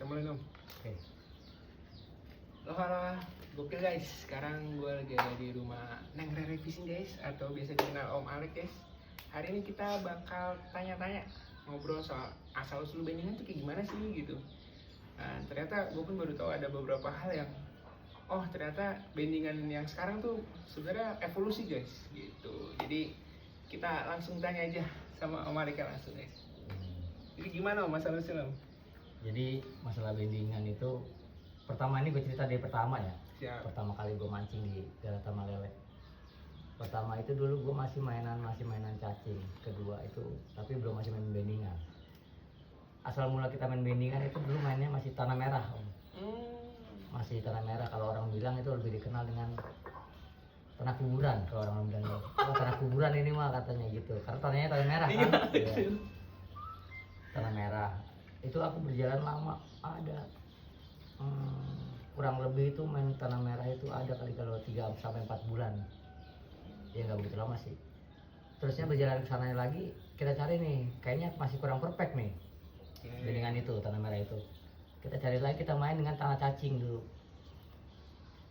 kita mulai dong. Oke. Halo, gokil guys. Sekarang gue lagi ada di rumah Neng Rere Fishing guys, atau biasa dikenal Om Alek guys. Hari ini kita bakal tanya-tanya, ngobrol soal asal usul bandingan tuh kayak gimana sih gitu. Nah, ternyata gue pun baru tahu ada beberapa hal yang ternyata bandingan yang sekarang tuh sebenarnya evolusi guys gitu. Jadi kita langsung tanya aja sama Om Alek langsung guys. Jadi gimana Om asal usul Om? Jadi masalah bandingan itu pertama ini gue cerita dari pertama ya. Siap. Pertama kali gue mancing di Daerah Lele. Pertama itu dulu gue masih mainan cacing. Kedua itu tapi belum masih main bandingan. Asal mula kita main bandingan itu dulu mainnya masih tanah merah Om. Masih tanah merah, kalau orang bilang itu lebih dikenal dengan tanah kuburan. Kalau orang bilang tanah kuburan ini mah katanya gitu, karena tanahnya tanah merah kan. Ya. Tanah merah itu aku berjalan lama, ada kurang lebih itu main tanah merah itu ada kali kalau 3 sampai 4 bulan ya, nggak begitu lama sih. Terusnya berjalan ke sana lagi, kita cari nih kayaknya masih kurang perfect nih bandingan itu tanah merah itu. Kita cari lagi, kita main dengan tanah cacing dulu.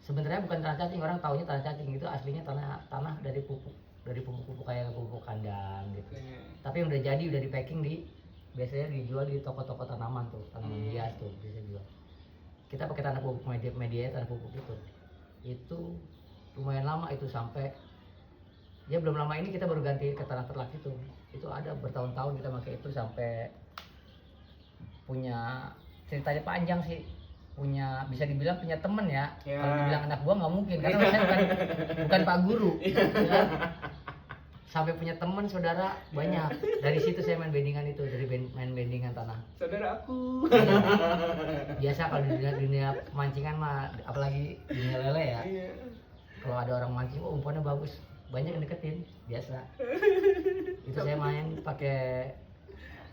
Sebenarnya bukan tanah cacing, orang taunya tanah cacing itu aslinya tanah dari pupuk kayak pupuk kandang gitu. Tapi yang udah jadi, udah di packing, biasanya dijual di toko-toko tanaman tuh, tanaman hias tuh biasanya jual. Kita pakai tanah pupuk media tanah pupuk itu lumayan lama itu, sampai ya belum lama ini kita baru ganti ke tanah terlak itu ada bertahun-tahun kita pakai itu, sampai punya ceritanya panjang sih, bisa dibilang punya temen ya. Kalau dibilang anak gua nggak mungkin, karena saya bukan pak guru ya. Sampai punya temen saudara banyak. Dari situ saya main bandingan itu, dari main bandingan tanah. Saudara aku. Biasa kalau di dunia pemancingan mah, apalagi dunia lele ya. Kalau ada orang mancing, umpannya bagus, banyak yang deketin, biasa. Itu saya main pakai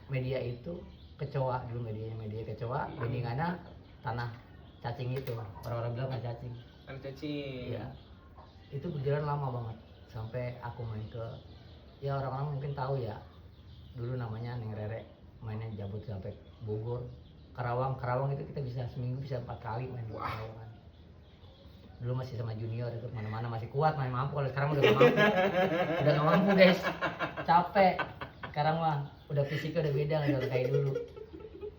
media itu, kecoa dulu, media kecoa, bandingannya tanah cacing itu. Orang-orang bilang tanah cacing. Tanah cacing. Iya. Itu berjalan lama banget sampai aku main ke, ya orang-orang mungkin tahu ya, dulu namanya Neng Rere, mainnya jabut sampai Bogor, Karawang itu kita bisa seminggu bisa 4 kali main di Karawang. Dulu masih sama junior itu, mana-mana masih kuat, main mampu. Kalau sekarang udah gak mampu guys, capek. Sekarang mah udah fisiknya udah beda, nggak kayak dulu.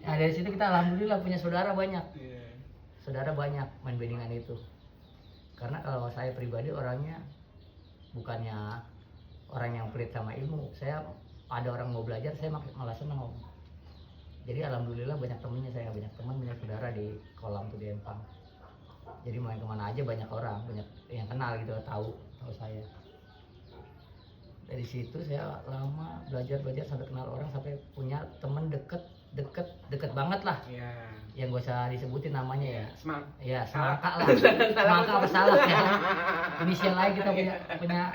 Nah dari situ kita alhamdulillah punya saudara banyak. Saudara banyak main bandingan itu. Karena kalau saya pribadi orangnya bukannya orang yang pelit sama ilmu, saya ada orang mau belajar, saya malah seneng Om. Jadi alhamdulillah banyak temennya, saya banyak teman, banyak saudara di kolam tuh di Empang. Jadi main kemana aja banyak orang, banyak yang kenal gitu, tahu saya. Dari situ saya lama belajar sampai kenal orang, sampai punya temen deket banget lah. Yang gak usah disebutin namanya ya. Semangka lah. Semangka apa Salak ya. Inisial lain kita punya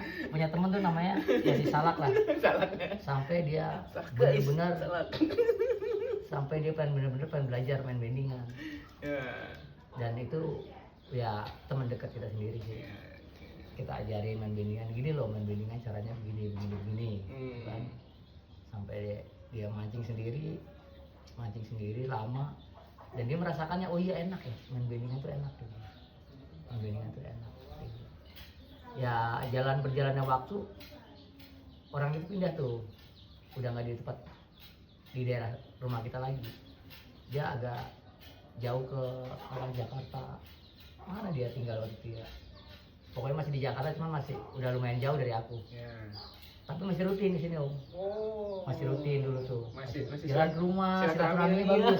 temen tuh namanya ya si Salak lah. Sampai dia benar-benar pengen belajar main bandingan. Dan itu ya teman dekat kita sendiri sih. Kita ajarin main bandingan, gini loh main bandingan caranya begini kan. Sampai dia mancing sendiri lama, dan dia merasakannya, oh iya enak ya main bandingan tuh enak gitu. Main bandingan tuh enak gitu. Ya berjalannya waktu, orang itu pindah tuh, udah nggak di tempat di daerah rumah kita lagi, dia agak jauh ke arah Jakarta. Mana dia tinggal waktu itu ya, pokoknya masih di Jakarta, cuman masih udah lumayan jauh dari aku. Tapi masih rutin di sini Om. Masih rutin dulu tuh. Masih jalan ke rumah, silaturahmi bagus.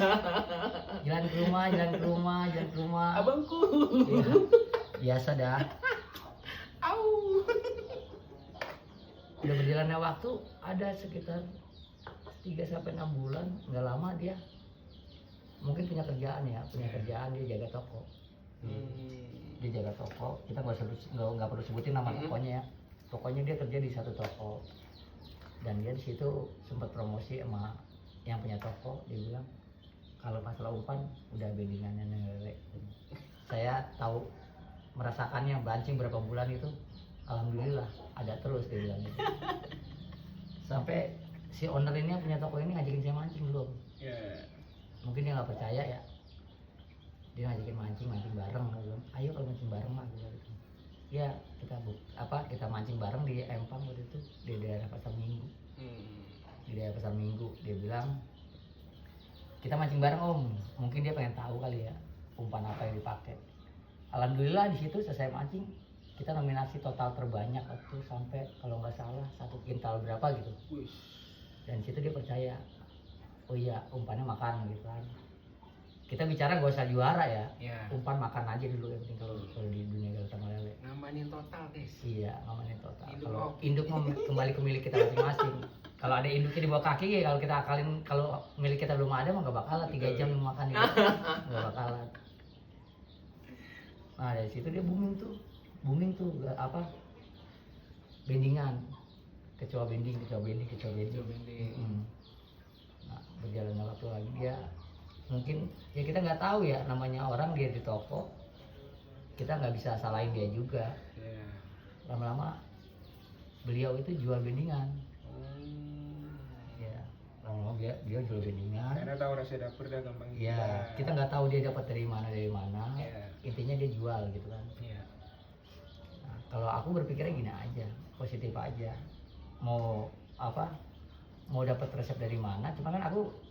Jalan ke rumah. Abangku. Ya, biasa dah. Udah berjalannya waktu, ada sekitar 3 sampai 6 bulan, nggak lama dia mungkin punya kerjaan, dia jaga toko. Dia jaga toko, kita nggak perlu sebutin nama tokonya ya. Pokoknya dia kerja di satu toko, dan dia di situ sempat promosi sama yang punya toko. Dia bilang kalau masalah umpan udah bandingannya Neng Rere. Saya tahu, merasakannya mancing berapa bulan itu, alhamdulillah ada terus, dia bilang gitu. Sampai si owner ini yang punya toko ini ngajakin saya mancing belum. Mungkin dia nggak percaya ya, dia ngajakin mancing bareng. Aku bilang, ayo kalau mancing bareng mah gitu. Ya kita mancing bareng di Empang waktu itu di daerah Pasar Minggu. Di daerah Pasar Minggu dia bilang kita mancing bareng om, mungkin dia pengen tahu kali ya umpan apa yang dipakai. Alhamdulillah di situ selesai mancing kita nominasi total terbanyak waktu sampai kalau nggak salah 1 kintal berapa gitu. Dan situ dia percaya, oh iya umpannya makan gitu kan. Kita bicara gak usah juara ya, umpan makan aja dulu yang penting kalau di dunia Galtang Lele. Ngamanin total guys. Iya ngamanin total. Induk Kalau oke. induk mau kembali ke milik kita masing-masing. Kalau ada induknya di bawah kaki ya kalau kita akalin, kalau milik kita belum ada mah gak bakalan 3 jam makan itu. Gak bakalan. Nah dari situ dia booming tuh bendingan, kecoa bending. Nah berjalan waktu lagi dia mungkin ya kita nggak tahu ya, namanya orang dia di toko, kita nggak bisa salahin dia juga. Lama-lama beliau itu jual bendingan. Ya lama-lama dia jual bendingan. Karena tahu rasa dapur dah gampang. Ya kita nggak tahu dia dapat dari mana. Intinya dia jual gitu kan. Nah, kalau aku berpikirnya gini aja, positif aja. Mau dapat resep dari mana? Cuma kan aku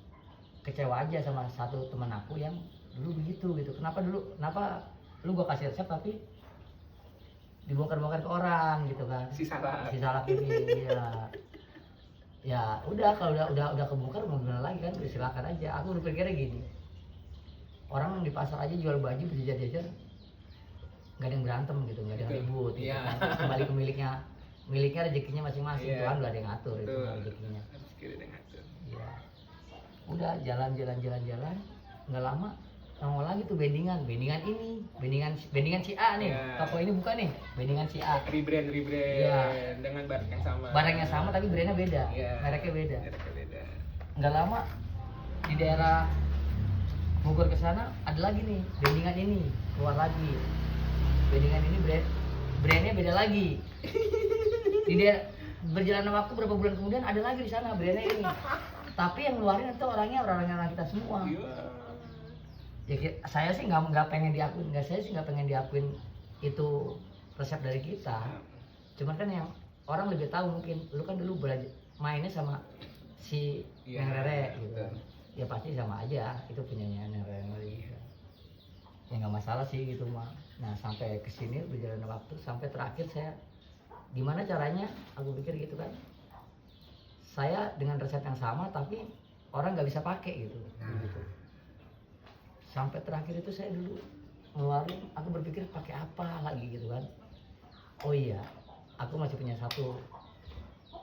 kecewa aja sama satu teman aku yang dulu begitu gitu. Kenapa lu gua kasih resep tapi dibongkar-bongkar ke orang gitu kan? Si salah ini ya udah kalau udah kebongkar mau gimana lagi kan, silakan aja. Aku berpikirnya gini, orang di pasar aja jual baju berjajar-jajar nggak ada yang berantem gitu, nggak ada yang ribut gitu kan. Kembali ke miliknya rezekinya masing-masing. Tuhan udah ada yang ngatur itu rezekinya. Ya udah jalan nggak lama nongol lagi tuh bendingan si A nih. Toko ini buka nih bendingan si A, rebrand dengan barang yang sama tapi brandnya beda. Mereknya beda. Nggak lama di daerah Bogor ke sana ada lagi nih bendingan ini keluar lagi. Bendingan ini brandnya beda lagi. Di daerah berjalan waktu berapa bulan kemudian ada lagi di sana brandnya ini. Tapi yang ngeluarin itu orang kita semua. Ya saya sih nggak pengen diakuin itu resep dari kita. Cuman kan yang orang lebih tahu mungkin, lu kan dulu belajar mainnya sama si Neng Rere gitu. Ya pasti sama aja itu punyanya Neng Rere gitu. Ya nggak masalah sih gitu mah. Nah sampai kesini berjalan waktu sampai terakhir saya gimana caranya aku pikir gitu kan. Saya dengan resep yang sama tapi orang nggak bisa pakai gitu. Sampai terakhir itu saya dulu ngeluarin, aku berpikir pakai apa lagi gitu kan. Oh iya, aku masih punya satu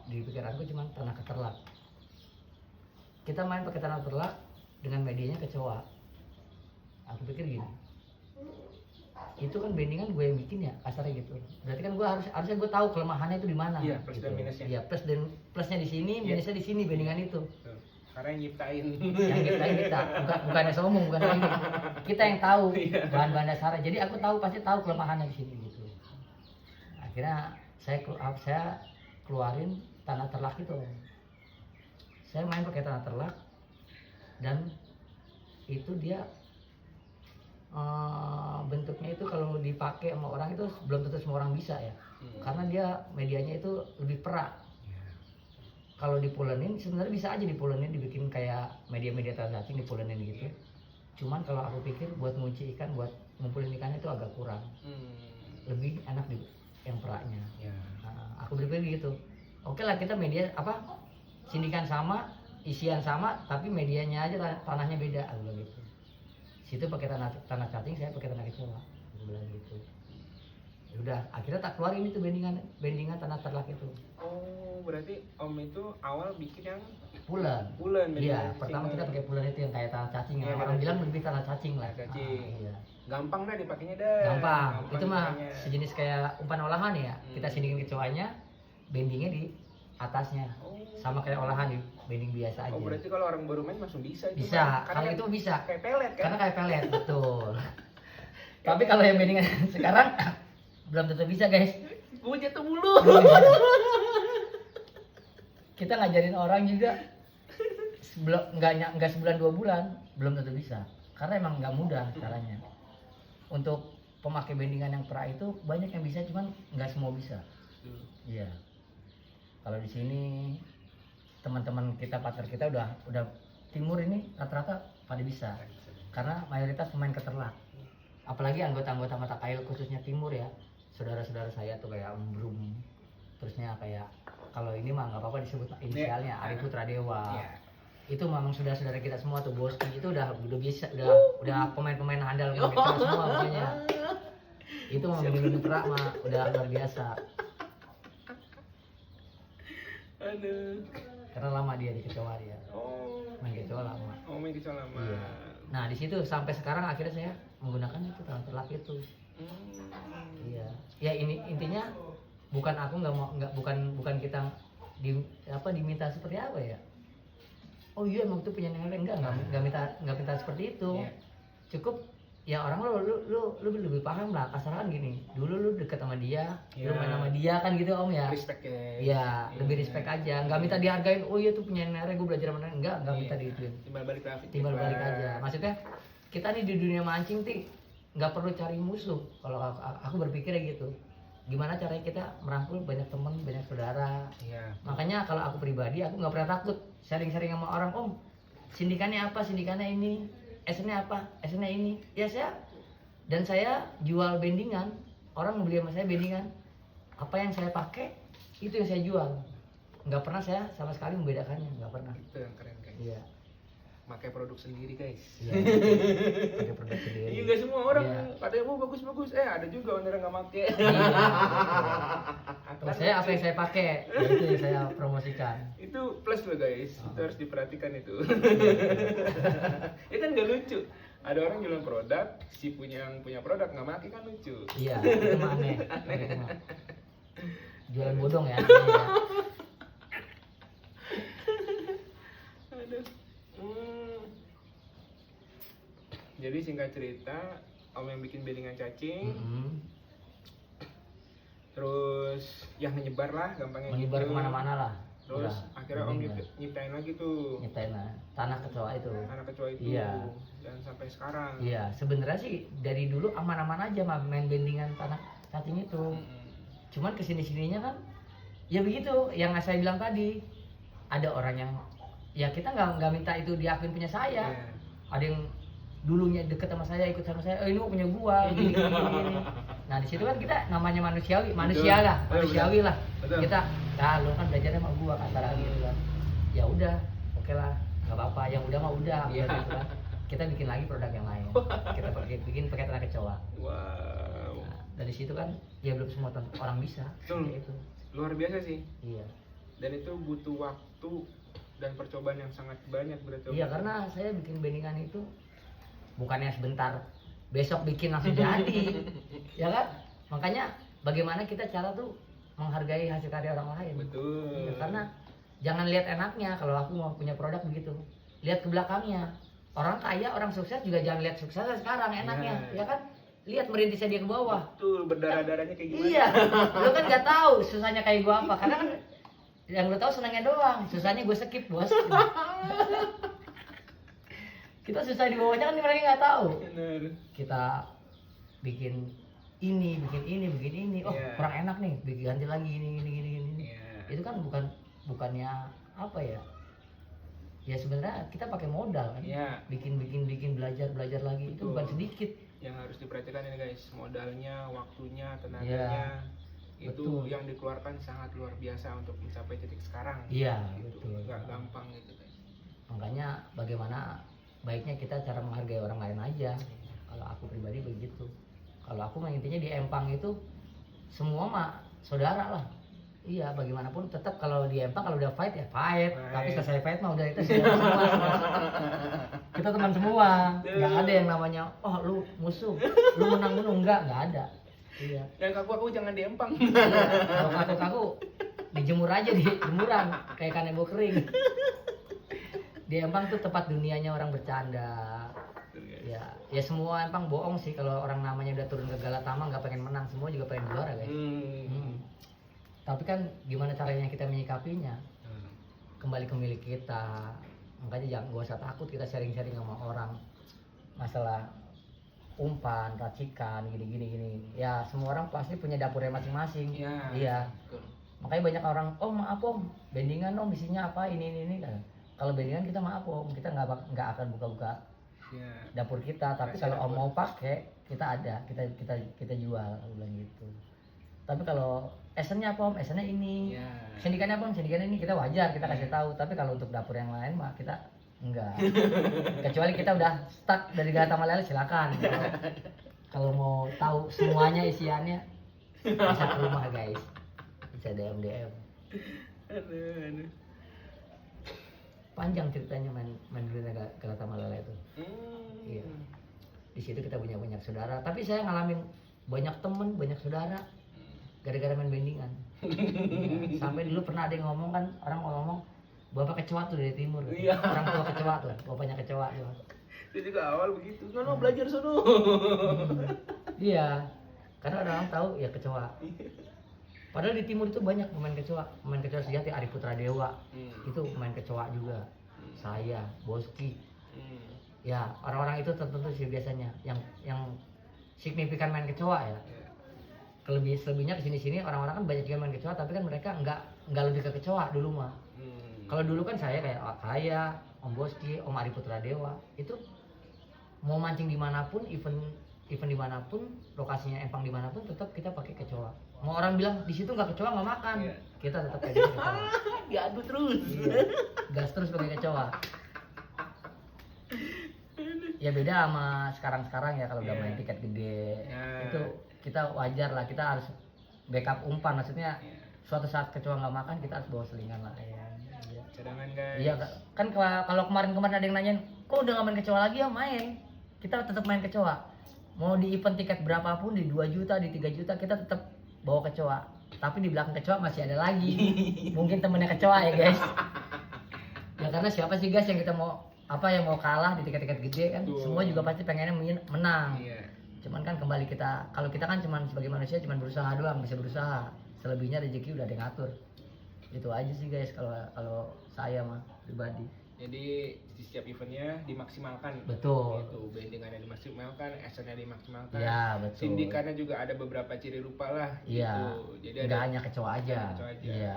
di pikiranku, cuman tanah keterlak. Kita main pakai tanah terlak dengan medianya kecoa. Aku pikir gini, itu kan bendingan gue yang bikin ya kasarnya gitu. Berarti kan gue harusnya gue tahu kelemahannya itu di mana. Iya, plus gitu. dan minusnya. Iya, plusnya di sini, minusnya di sini bendingan itu. Karena yang nyiptain. Kita, bukannya sombong, bukan lagi. Kita yang tahu bahan-bahan dasarnya. Jadi aku pasti tahu kelemahannya di sini gitu. Akhirnya saya keluarin tanah terlak itu. Saya main pakai tanah terlak dan itu dia bentuknya itu kalau dipakai sama orang itu belum tentu semua orang bisa ya. Karena dia medianya itu lebih perak. Kalau dipulenin sebenarnya bisa aja dipulenin, dibikin kayak media-media transaksi dipulenin gitu. Cuman kalau aku pikir buat ngunci ikan, buat ngumpulin ikannya itu agak kurang. Lebih enak di yang peraknya. Nah, aku berpikir gitu. Oke lah kita media sindikan sama, isian sama, tapi medianya aja tanahnya beda. Aku bilang gitu. Situ pakai tanah cacing, saya pakai tanah kecoa. Aku bilang gitu. Udah akhirnya tak keluar ini tuh bendingan tanah terlak itu. Oh berarti om itu awal bikin yang pulen. Iya pertama kita pakai pulen itu yang kayak tanah cacing ya. Orang bilang lebih tanah cacing lah. Iya. Gampang dah dipakainya dah. Gampang. Itu mah sejenis kayak umpan olahan ya. Kita sindikin kecoanya, bendingnya di atasnya. Sama kayak olahan di bending biasa aja. Oh berarti kalau orang baru main langsung bisa itu. Bisa. Kalau itu bisa. Kayak pelet kan? Karena kayak pelet betul. Tapi kalau yang bendingan sekarang belum tentu bisa guys. Gue jatuh mulu. Kita ngajarin orang juga nggak sebulan 2 bulan belum tentu bisa. Karena emang nggak mudah caranya. untuk pemakai bendingan yang pra itu banyak yang bisa, cuman nggak semua bisa. Iya. Kalau di sini teman-teman kita, partner kita udah timur ini rata-rata pada bisa. Karena mayoritas pemain keterlak. Apalagi anggota-anggota mata kail khususnya timur ya. Saudara-saudara saya tuh kayak Brum. Terusnya kayak kalau ini mah nggak apa-apa disebut inisialnya, Ari Putra Dewa. Iya. Itu memang saudara-saudara kita semua tuh, Boski itu udah bisa, udah pemain-pemain handal kita semua pokoknya. Itu memang bener-bener perak mah udah luar biasa. Aduh. Karena lama dia di kecoa dia. Oh. Main kecoa lama. Oh, main kecoa lama. Iya. Nah di situ sampai sekarang akhirnya saya menggunakan itu tangan telak itu. Iya. Ya ini intinya bukan aku bukan kita diminta seperti apa ya. Oh iya emang itu punya nenek, nggak minta seperti itu. Iya. Cukup ya orang lu lebih paham lah, kasaran gini. Dulu lu deket sama dia, lu Iya. main sama dia kan gitu Om ya. Respect ya. Iya, lebih respect aja. Nggak minta dihargain. Oh iya tuh punya nenek, gue belajar sama nenek. Nggak minta Iya. digituin. Timbal balik Aja. Maksudnya kita nih di dunia mancing ti nggak perlu cari musuh. Kalau aku berpikirnya gitu. Gimana caranya kita merangkul banyak teman, banyak saudara. Iya. Makanya kalau aku pribadi aku nggak pernah takut sharing-sharing sama orang. Om, sindikannya apa? Sindikannya ini. Esnya apa? Esnya ini. Ya saya jual bendingan. Orang mau beli sama saya bendingan. Apa yang saya pakai itu yang saya jual. Nggak pernah saya sama sekali membedakannya, nggak pernah. Itu yang keren guys. Iya. Pakai produk sendiri guys. Iya. Pakai produk sendiri. Iya nggak semua orang Iya. katanya oh bagus. Ada juga owner yang nggak pakai. Iya. Terus saya apa yang saya pakai, ya itu yang saya promosikan. Itu plus loh guys. Itu harus diperhatikan itu. Itu kan nggak lucu. Ada orang jualan produk, si yang punya produk nggak pakai kan lucu. Iya, itu mah aneh. Itu mah. Jualan bodong ya. Iya. Aduh. Jadi singkat cerita, Om yang bikin belingan cacing, Mm-mm. terus yang menyebar lah gampangnya Menyebar gitu. kemana-mana lah. Terus Udah, akhirnya Om bening lah. nyiptain lagi tuh Nyiptain lah. Tanah kecoa itu. anak kecoa itu. Iya. Dan sampai sekarang. Iya, sebenarnya sih dari dulu aman-aman aja mah main bendingan tanah cacing itu. Mm-mm. Cuman kesini-sininya kan ya begitu yang saya bilang tadi, ada orang yang ya kita nggak minta itu diakuin punya saya. Iya. Ada yang dulunya deket sama saya, ikut sama saya, oh ini mau punya gua gini. Nah di situ kan kita namanya manusiawi lah, Betul, manusiawi lah. betul. Kita lu kan belajarnya sama gua kata gitu kan. Ya udah, oke lah, nggak apa-apa. Yang udah mah udah, Iya. gitu kan. Kita bikin lagi produk yang lain. Kita bikin pakai tanah kecoa. Wow. Nah, dari situ kan ya belum semua orang bisa. Betul. Seperti itu. Luar biasa sih. Iya. Dan itu butuh waktu dan percobaan yang sangat banyak berarti. Iya karena saya bikin bendingan itu bukannya sebentar besok bikin langsung jadi, ya kan? Makanya bagaimana kita cara tuh menghargai hasil karya orang lain. Betul. Iya, karena jangan lihat enaknya. Kalau aku mau punya produk begitu, lihat ke belakangnya. Orang kaya, orang sukses juga jangan lihat suksesnya sekarang enaknya, Iya. ya kan? Lihat merintisnya dia ke bawah. Betul, berdarah-darahnya kayak gimana? Iya, lu kan nggak tahu susahnya kayak gua apa, karena kan yang lu tahu senangnya doang, susahnya gue skip bos. Kita susah di bawahnya kan mereka nggak tahu. Bener. Kita bikin ini, oh Iya. kurang enak nih, ganti lagi ini. Iya. Itu kan bukannya apa ya? Ya sebenarnya kita pakai modal kan. Iya. Bikin belajar lagi itu Betul. bukan sedikit. Yang harus diperhatikan ini guys, modalnya, waktunya, tenaganya, itu betul. yang dikeluarkan sangat luar biasa untuk mencapai titik sekarang. Iya, Gitu. betul. Nggak gampang gitu guys. Makanya bagaimana baiknya kita cara menghargai orang lain aja. Kalau aku pribadi begitu. Kalau aku mah intinya di Empang itu semua mah saudara lah. Iya, bagaimanapun tetap kalau di Empang kalau udah fight ya fight. Tapi selesai fight mah udah itu saudara semua. Kita teman semua. Nggak ada yang namanya oh lu musuh, lu menang enggak ada. Iya. Dan kaku jangan diempang. Iya. Kalau kaku dijemur aja di jemuran kayak kanebo kering. Di Empang tuh tempat dunianya orang bercanda. Ya semua Empang bohong sih kalau orang namanya udah turun ke Galatama nggak pengen menang, semua juga pengen juara guys. Tapi kan gimana caranya kita menyikapinya? Kembali ke milik kita. Makanya gak usah takut kita sharing-sharing sama orang masalah umpan, racikan, gini. Ya semua orang pasti punya dapurnya masing-masing. Iya. Iya. Betul. Makanya banyak orang, oh maaf om, bendingan om isinya apa ini kan. Kalau bendingan kita maaf om, kita nggak akan buka-buka Iya. dapur kita. Tapi Rahasia kalau om dapur. mau pakai, kita ada, kita jual, aku bilang gitu. Tapi kalau esennya apa om, esennya ini. Iya. Sendikannya apa om, sendikannya ini, kita wajar kita kasih tahu. Tapi kalau untuk dapur yang lain mah kita enggak. Kecuali kita udah stuck dari Gata Malele, silakan. Kalau mau tahu semuanya isiannya bisa ke rumah guys, bisa DM. Aduh. Panjang ceritanya main dulu ke Gata Malele itu. Iya. Di situ kita punya banyak saudara. Tapi saya ngalamin banyak temen, banyak saudara gara-gara main bendingan. Iya. Sampai dulu pernah ada yang ngomong kan, orang ngomong bapak kecoa tuh dari timur. Iya. Orang tua kecoa tuh, bapaknya kecoa tuh. Itu juga awal begitu. Sono belajar sono. Iya, karena orang tahu ya kecoa. Padahal di timur itu banyak pemain kecoa sejati. Ari Putra Dewa itu pemain kecoa juga. Saya, Boski. Ya orang-orang itu tertentu sih biasanya yang signifikan main kecoa ya. Selebihnya kesini orang-orang kan banyak juga main kecoa, tapi kan mereka nggak lebih ke kecoa dulu mah. Kalau dulu kan saya kayak saya, Om Boski, Om Ari Putra Dewa itu mau mancing dimanapun, event dimanapun, lokasinya empang dimanapun, tetap kita pakai kecoa. Mau orang bilang di situ nggak kecoa nggak makan, Iya. kita tetap pakai kecoa. Diadu terus. Iya. Gas terus pakai kecoa. Ya beda sama sekarang ya, kalau udah Iya. main tiket gede, Iya. itu kita wajar lah, kita harus backup umpan, maksudnya Iya. suatu saat kecoa nggak makan kita harus bawa selingan lah ya. Iya. Cadangan guys. Iya kan kalau kemarin ada yang nanyain, kok udah nggak main kecoa lagi ya? Main, kita tetap main kecoa. Mau di event tiket berapapun, di 2 juta, di 3 juta, kita tetap bawa kecoa. Tapi di belakang kecoa masih ada lagi. Mungkin temennya kecoa ya guys. Ya karena siapa sih guys yang kita mau yang mau kalah di tiket-tiket gede kan? Betul. Semua juga pasti pengennya menang. Iya. Cuman kan kembali kalau kita kan cuman sebagai manusia cuman berusaha doang, bisa berusaha. Selebihnya rezeki udah ada yang ngatur. Itu aja sih guys kalau saya mah pribadi. Jadi di setiap eventnya dimaksimalkan. Betul. Gitu, bendingannya dimaksimalkan, esennya dimaksimalkan. Ya betul. Sindikannya juga ada beberapa ciri rupa lah. Iya. Gitu. Jadi Nggak ada hanya kecoa aja. kecoa aja. Iya.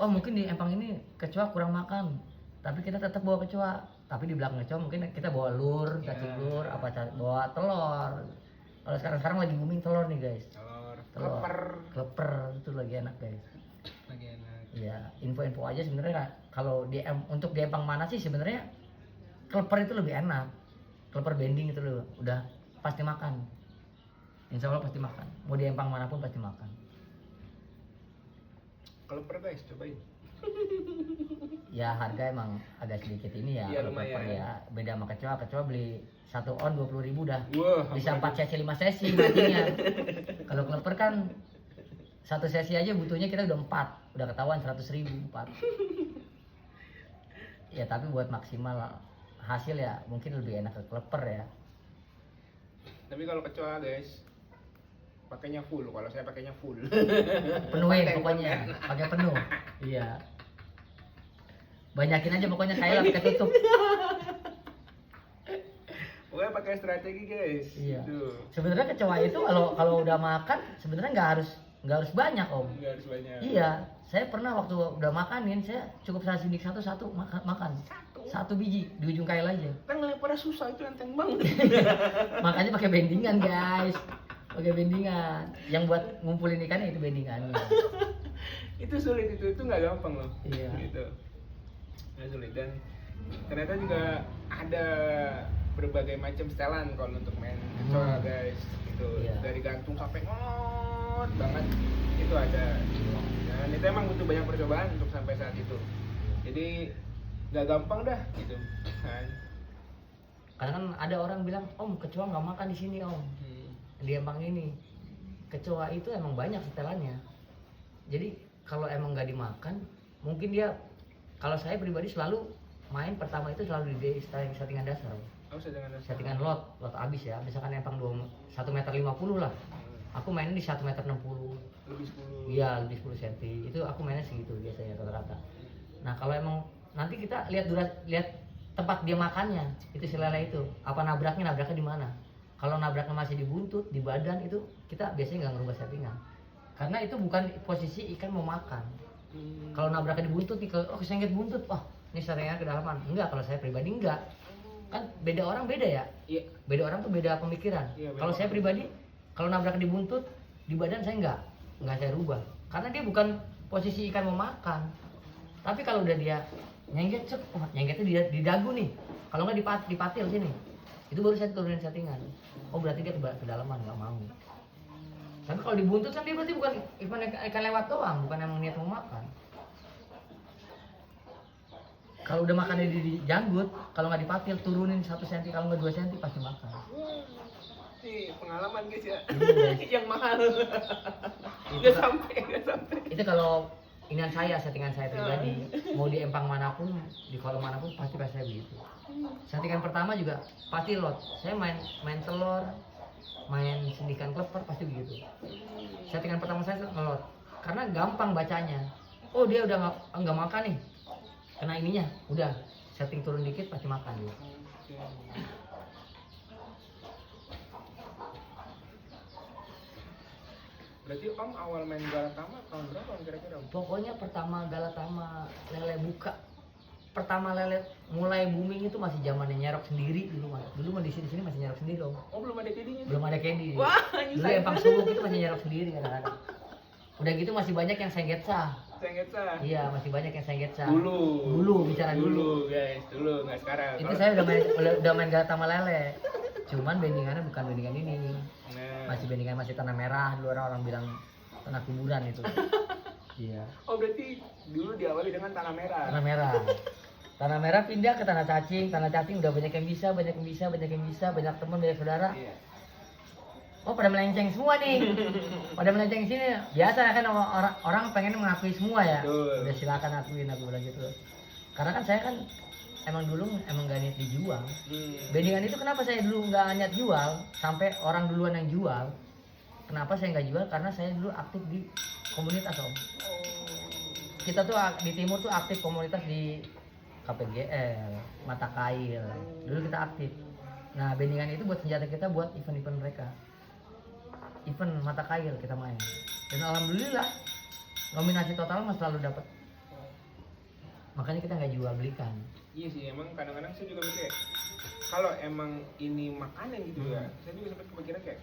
Mungkin di empang ini kecoa kurang makan, tapi kita tetap bawa kecoa. Tapi di belakang kecoa mungkin kita bawa lur, Iya. cacing lur, bawa telur. Kalau sekarang lagi booming telur nih guys. telur, Kleper itu lagi enak guys. lagi enak. Iya, info-info aja sebenarnya kalau untuk di empang mana sih sebenarnya kleper itu lebih enak. Kleper bending itu loh, udah pasti makan. Insya Allah pasti makan. Mau di empang manapun pasti makan. Kleper guys, cobain. Ya harga emang agak sedikit ini ya, Iya, kalau kleper lumayan. ya. Beda sama kecoa beli 1 on 20.000 dah. Wah, Bisa apalagi. 4 sesi 5 sesi matinya. Kalau kleper kan satu sesi aja butuhnya kita udah 4, udah ketahuan 100.000 4. Ya tapi buat maksimal hasil ya mungkin lebih enak ke kleper ya. Tapi kalau kecoa guys, pakainya full. Kalau saya pakainya full. Penuhin Konten, pokoknya, konten. pakai penuh. Iya. Banyakin aja pokoknya kayak lah ketutup. Pokoknya pakai strategi guys. Iya. Gitu. Sebenarnya kecoa itu kalau udah makan sebenarnya nggak harus banyak om. Enggak harus banyak. Iya, saya pernah waktu udah makanin saya cukup saya sidik satu makan. Satu biji di ujung kail aja. Kan ngeleparnya susah, itu enteng banget. Makanya pakai bendingan guys. Pakai bendingan. Yang buat ngumpulin ikannya itu bendingannya. Itu sulit, itu nggak gampang loh. Iya. Gitu. Nggak sulit, dan ternyata juga ada berbagai macam setelan kalau untuk main kecoa guys. Gitu. Iya. Dari gantung sampai ngot banget itu ada. Dan itu emang butuh banyak percobaan untuk sampai saat itu. Jadi nggak gampang dah gitu kan. Karena kan ada orang bilang, om kecoa nggak makan di sini om. Di empang ini kecoa itu emang banyak setelannya. Jadi kalau emang nggak dimakan, mungkin dia, kalau saya pribadi selalu main pertama itu selalu di settingan dasar. Oh, Settingan lot abis ya. Misalkan empang 1,50 meter lah. Aku mainnya di 1,60 meter. Lebih 10. Iya, lebih 10 cm. Itu aku mainnya segitu biasanya rata-rata. Nah, kalau emang nanti kita lihat tempat dia makannya, itu si lele itu. Apa nabraknya di mana? Kalau nabraknya masih di buntut, di badan itu kita biasanya nggak ngerubah settingan. Karena itu bukan posisi ikan mau makan. Kalau nabraknya di buntut nih, kesengget buntut, wah ini settingannya kedalaman. Enggak, kalau saya pribadi enggak. Kan beda orang beda ya. Iya. Beda orang tuh beda pemikiran. Iya, beda Kalau saya orang. pribadi, kalau nabraknya di buntut, di badan saya enggak saya rubah. Karena dia bukan posisi ikan mau makan. Tapi kalau udah dia nyengget, wah nyenggetnya di dagu nih. Kalau nggak di patil sini, itu baru saya turunin settingan. Oh berarti dia kedalaman, nggak mau. Tapi kalau di buntut kan dia berarti bukan ikan lewat doang, bukan emang niat mau makan. Kalau udah makannya di janggut, kalau nggak dipatil turunin 1 cm, kalau nggak 2 cm pasti makan. Ini pengalaman guys ya. Iya, guys. Yang mahal. Itu Nggak kan- sampai. Itu kalau inian saya, settingan saya pribadi, mau di empang manapun, di kolam manapun pasti saya begitu. Settingan pertama juga pasti lot. Saya main telur, main sindikan kleper pasti begitu. Settingan pertama saya ngelot, karena gampang bacanya. Oh dia udah nggak makan nih, kena ininya, udah setting turun dikit pasti makan dia. Berarti Om awal main Galatama tahun berapa Om kira-kira Om? Pokoknya pertama Galatama lele buka, pertama lele mulai booming itu masih zamannya nyerok sendiri dulu mah. Dulu mah di sini masih nyerok sendiri dong. Oh belum ada kedinya? Belum ada candy. Wah, Dulu nyusahin. empang subuk itu masih nyerok sendiri kadang-kadang. Udah gitu masih banyak yang senggetsa. Sengetsa. Iya, masih banyak yang senggetsa. Dulu Bicara dulu. guys, dulu nggak sekarang. Itu Kalau- saya udah main Galatama lele. Cuman bendingannya bukan bendingan ini. Nah. Masih bendingan masih tanah merah. Dulu orang bilang tanah kuburan itu. Iya. Oh berarti dulu diawali dengan tanah merah. Tanah merah. Tanah merah pindah ke tanah cacing. Tanah cacing udah banyak yang bisa, banyak teman, banyak saudara. Iya. Oh pada melenceng semua nih. Pada melenceng sini. Biasa kan orang pengen mengakui semua ya. Betul. Udah silakan akuin, aku bilang gitu. Karena kan saya kan emang dulu nggak niat dijual. Bendingan itu kenapa saya dulu nggak niat jual, sampai orang duluan yang jual. Kenapa saya nggak jual? Karena saya dulu aktif di komunitas Om. Kita tuh di timur tuh aktif komunitas di KPGL, Mata Kail. Dulu kita aktif. Nah bendingan itu buat senjata kita buat event-event mereka. Event Mata Kail kita main. Dan alhamdulillah nominasi total mas selalu dapat. Makanya kita nggak jual belikan. Iya sih, emang kadang-kadang saya juga mikir kalau emang ini makanan gitu ya, saya juga sempat kepikiran kayak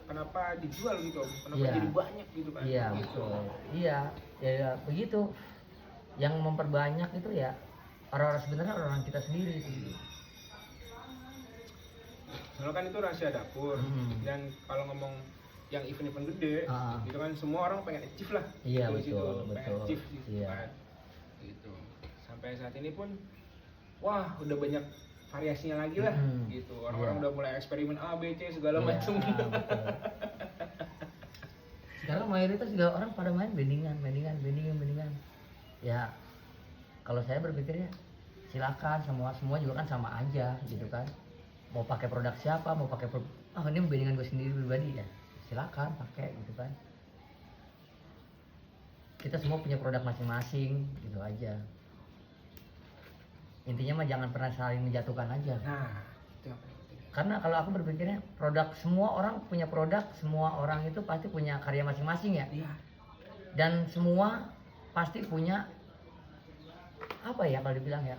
kenapa dijual gitu, Om? Kenapa Iya. jadi banyak gitu kan? Iya Gitu. betul. Iya, ya begitu. Yang memperbanyak itu ya orang-orang sebenarnya orang kita sendiri sih. Soalnya kan itu rahasia dapur dan kalau ngomong yang event-event gede, gitu kan semua orang pengen achieve lah. Iya, Di situ, betul, pengen betul. achieve gitu Iya. kan. Gitu. Sampai saat ini pun, wah udah banyak variasinya lagi lah, gitu. Orang-orang Iya. udah mulai eksperimen A, B, C segala Iya, macam. betul. Sekarang mayoritas juga orang pada main bendingan. Ya kalau saya berpikirnya silakan, semua juga kan sama aja gitu kan. Mau pakai produk siapa, mau pakai ini bendingan gue sendiri pribadi ya. Silakan pakai gitu kan. Kita semua punya produk masing-masing gitu aja. Intinya mah jangan pernah saling menjatuhkan aja. Nah, itu yang paling penting. Karena kalau aku berpikirnya produk, semua orang punya produk, semua orang itu pasti punya karya masing-masing ya. Iya. Dan semua pasti punya apa ya kalau dibilang ya,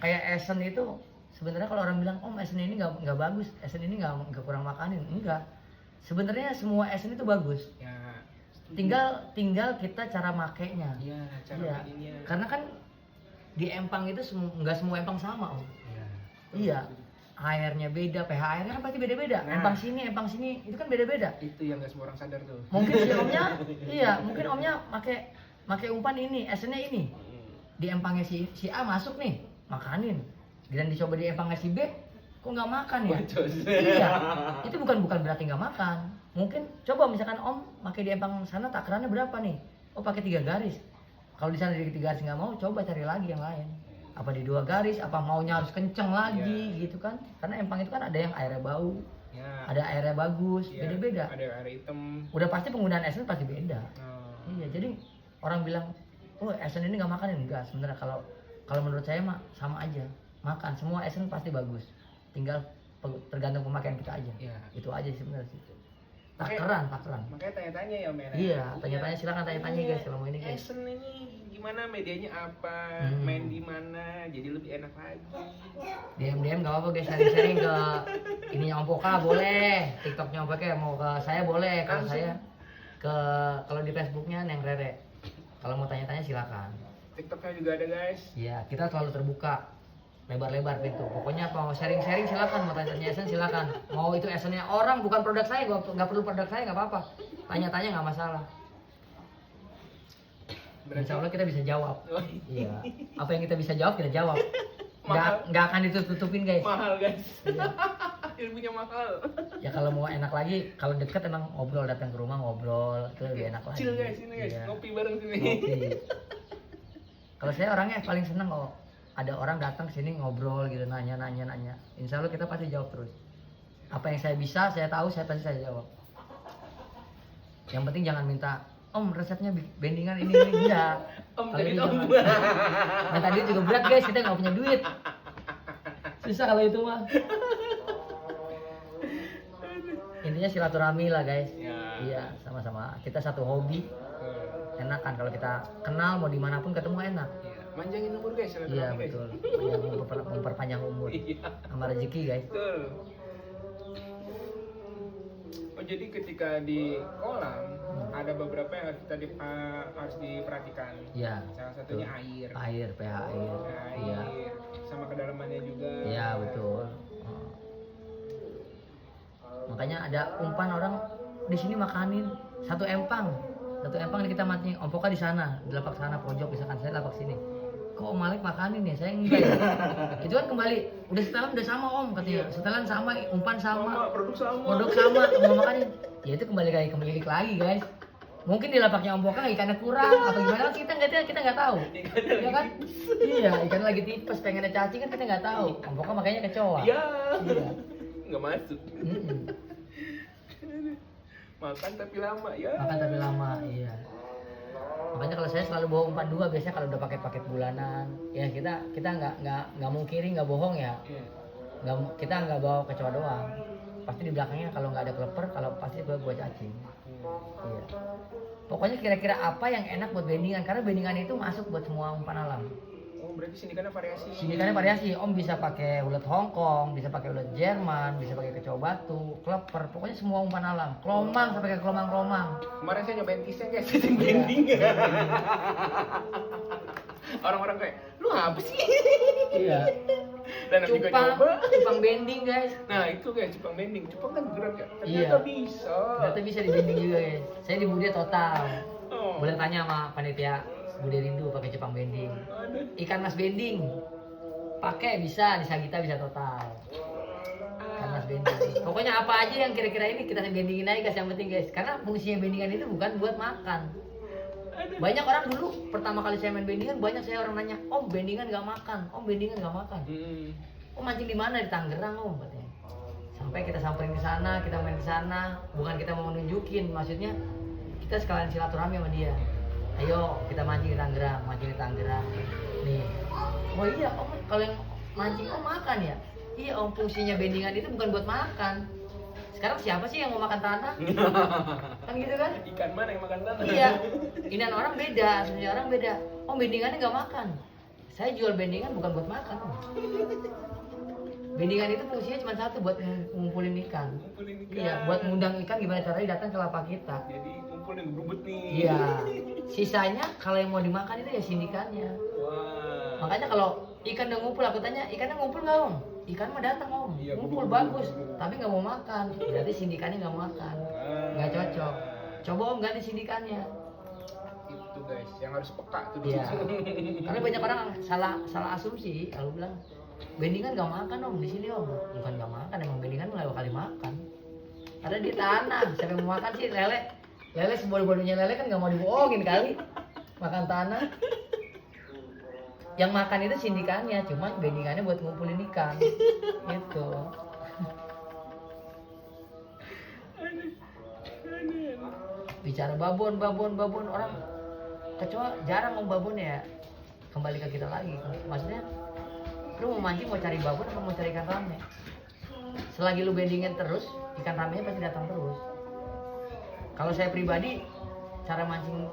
kayak Esen itu sebenarnya kalau orang bilang Esen ini nggak bagus, Esen ini nggak kurang makanin, enggak. Sebenarnya semua Esen itu bagus. Ya. Tinggal kita cara makainya. Iya, cara Iya. mainnya. Karena kan di empang itu nggak semua empang sama Om. Iya. Iya. Airnya beda, pH airnya kan pasti beda-beda. Nah. Empang sini itu kan beda-beda. Itu yang nggak semua orang sadar tuh. Mungkin si omnya, iya, mungkin omnya pakai umpan ini, esennya ini. Di empangnya si A masuk nih, makanin. Dan dicoba di empangnya si B, kok nggak makan ya? Bocos. Iya, itu bukan berarti nggak makan. Mungkin coba misalkan om pakai di empang sana takarannya berapa nih? Oh pakai 3 garis. Kalau di sana di 3 garis nggak mau, coba cari lagi yang lain. Apa di 2 garis? Apa maunya harus kenceng lagi gitu kan? Karena empang itu kan ada yang airnya bau, Ya. ada airnya bagus, Iya, beda-beda. Ada air hitam. Udah pasti penggunaan esen pasti beda. Oh. Iya, jadi orang bilang, oh esen ini nggak makanin, enggak. Sebenarnya kalau menurut saya mah sama aja, makan semua esen pasti bagus. Tinggal tergantung pemakaian kita aja. Iya. Itu aja sih sebenarnya sih. Makanya- Takran. Makanya tanya-tanya ya men. Iya, tanya-tanya, silakan tanya-tanya guys selama ini guys. Esen ini gimana, medianya apa, Hmm. main di mana, jadi lebih enak lagi. DM nggak apa-apa guys, sharing-sharing ke ininya Om Poka boleh, TikToknya Om Poka mau ke saya boleh, kalau Langsung. saya kalau di Facebooknya Neng Rere. Kalau mau tanya-tanya silakan. TikToknya juga ada guys. Iya, kita selalu terbuka lebar-lebar pintu. Pokoknya apa mau sharing-sharing silakan, mau tanya-tanya Esen silakan. Mau itu Esennya orang bukan produk saya, gua nggak perlu produk saya nggak apa-apa. Tanya-tanya nggak masalah. Insya Allah kita bisa jawab. Oh, Iya. Apa yang kita bisa jawab kita jawab. Mahal. Nggak akan ditutup-tutupin guys. mahal guys. Iya. Ilmunya mahal. Ya kalau mau enak lagi, kalau deket emang ngobrol, datang ke rumah ngobrol itu lebih enak lagi. Chill guys, ini guys, Iya. ngopi bareng sini. Ngopi. Kalau saya orangnya paling seneng kalau ada orang datang sini ngobrol gitu, nanya. Insya Allah kita pasti jawab terus. Apa yang saya bisa, saya tahu, saya pasti saya jawab. Yang penting jangan minta, Om resepnya bendingan ini enggak. Om, Kalau jadi itu om. jangan. Minta duit juga berat guys, kita nggak punya duit. Susah kalau itu mah. Intinya silaturahmi lah guys. Ya. Iya, sama-sama. Kita satu hobi, enak kan kalau kita kenal mau dimanapun ketemu enak. Iya. Manjangin umur guys, Iya silaturahmi, guys. betul. Memperpanjang umur Iya. sama rezeki guys. Betul. Oh, jadi ketika di kolam ada beberapa yang harus harus diperhatikan. Iya. Salah satunya betul. air. Air, pH air. Iya. Air. Sama kedalamannya juga. Iya betul. Makanya ada umpan orang di sini makanin satu empang kita mancing. Om Poka di sana, di lapak sana pojok, misalkan saya lapak sini. Kok Om Malik makanin ya? Saya enggak ya. Itu kan kembali, udah setelan udah sama Om katanya. Setelan sama, umpan sama, produk sama. produk sama, mau makanin. Ya itu kembali lagi guys. Mungkin di lapaknya Om Poka ikannya kurang apa gimana kita nggak tahu. Ikannya Ya kan? Iya, ikan lagi tipes pengennya cacing kan kita nggak tahu. Om Poka makanya kecoa. Iya. Iya. Nggak masuk. Mm-mm. Makan tapi lama ya. Makan tapi lama, iya. Makanya kalau saya selalu bawa umpan dua biasanya kalau udah paket bulanan. Ya kita nggak mungkiri, nggak bohong ya. Iya. Kita nggak bawa kecoa doang. Pasti di belakangnya kalau nggak ada kleper, kalau pasti buat cacing. Iya. Pokoknya kira-kira apa yang enak buat bendingan, karena bendingan itu masuk buat semua umpan alam. Oh, berarti sindikannya variasi. Sindikannya variasi, Om bisa pakai ulet Hongkong, bisa pakai ulet Jerman, bisa pakai kecoa batu, kleper, pokoknya semua umpan alam. Kelomang sampai ke kelomang-kelomang. Kemarin saya nyobain kisnya guys, setting Iya. bending. Orang-orang kayak, lu apa sih? Iya. Dan aku juga nyoba. Cupang bending guys. Nah itu guys, cupang bending. Cupang kan gerak ya. Ternyata Iya. bisa. Ternyata bisa di bending juga guys. Saya di Bude total. Oh. Boleh tanya sama panitia Bude Rindu pakai cupang bending. Aduh. Ikan mas bending. Pakai bisa di Sagita bisa total. Ikan mas bending. Pokoknya apa aja yang kira-kira ini kita bendingin aja guys, yang penting guys. Karena fungsinya bendingan itu bukan buat makan. Banyak orang dulu pertama kali saya main bendingan, banyak saya orang nanya, Om bendingan nggak makan, Om bendingan nggak makan. Om mancing di mana? Di Tangerang Om katanya. Sampai kita samperin ke sana, kita main di sana, bukan kita mau nunjukin, maksudnya kita sekalian silaturahmi sama dia. Ayo kita mancing di Tangerang, nih. Oh iya Om, kalau yang mancing Om makan ya? Iya Om, fungsinya bendingan itu bukan buat makan. Sekarang siapa sih yang mau makan tanah? Kan gitu kan? Ikan mana yang makan tanah? Iya. Inian orang beda, asumsi orang beda. Oh bendingannya nggak makan. Saya jual bendingan bukan buat makan. Bendingan itu fungsinya cuma satu, buat ngumpulin ikan. Ngumpulin ikan. Iya, buat ngundang ikan gimana caranya datang ke lapak kita. Jadi ngumpulin bubut nih. Iya. Sisanya kalau yang mau dimakan itu ya sindikannya. Wah. Makanya kalau ikan udah ngumpul, aku tanya, ikannya ngumpul nggak Om? Ikan mah datang Om, Iya, ngumpul bagus, tapi nggak mau makan. Berarti sindikannya nggak mau makan, nggak cocok. Coba Om ganti sindikannya. Itu guys, yang harus peka tuh. Iya. Karena banyak orang salah asumsi kalau bilang bendingan nggak makan Om di sini Om. Bukan nggak makan, emang bendingan nggak kali makan. Karena di tanah, siapa yang mau makan sih lele? Lele sebolu-bolunya lele kan nggak mau dibohongin kali. Makan tanah. Yang makan itu sindikannya, cuma bendingannya buat ngumpulin ikan. Gitu. Bicara babon orang kecoa jarang mau babon ya. Kembali ke kita lagi. Maksudnya lu mau mancing mau cari babon atau mau cari ikan rame? selagi lu bendingin terus, ikan ramenya pasti datang terus. Kalau saya pribadi, cara mancing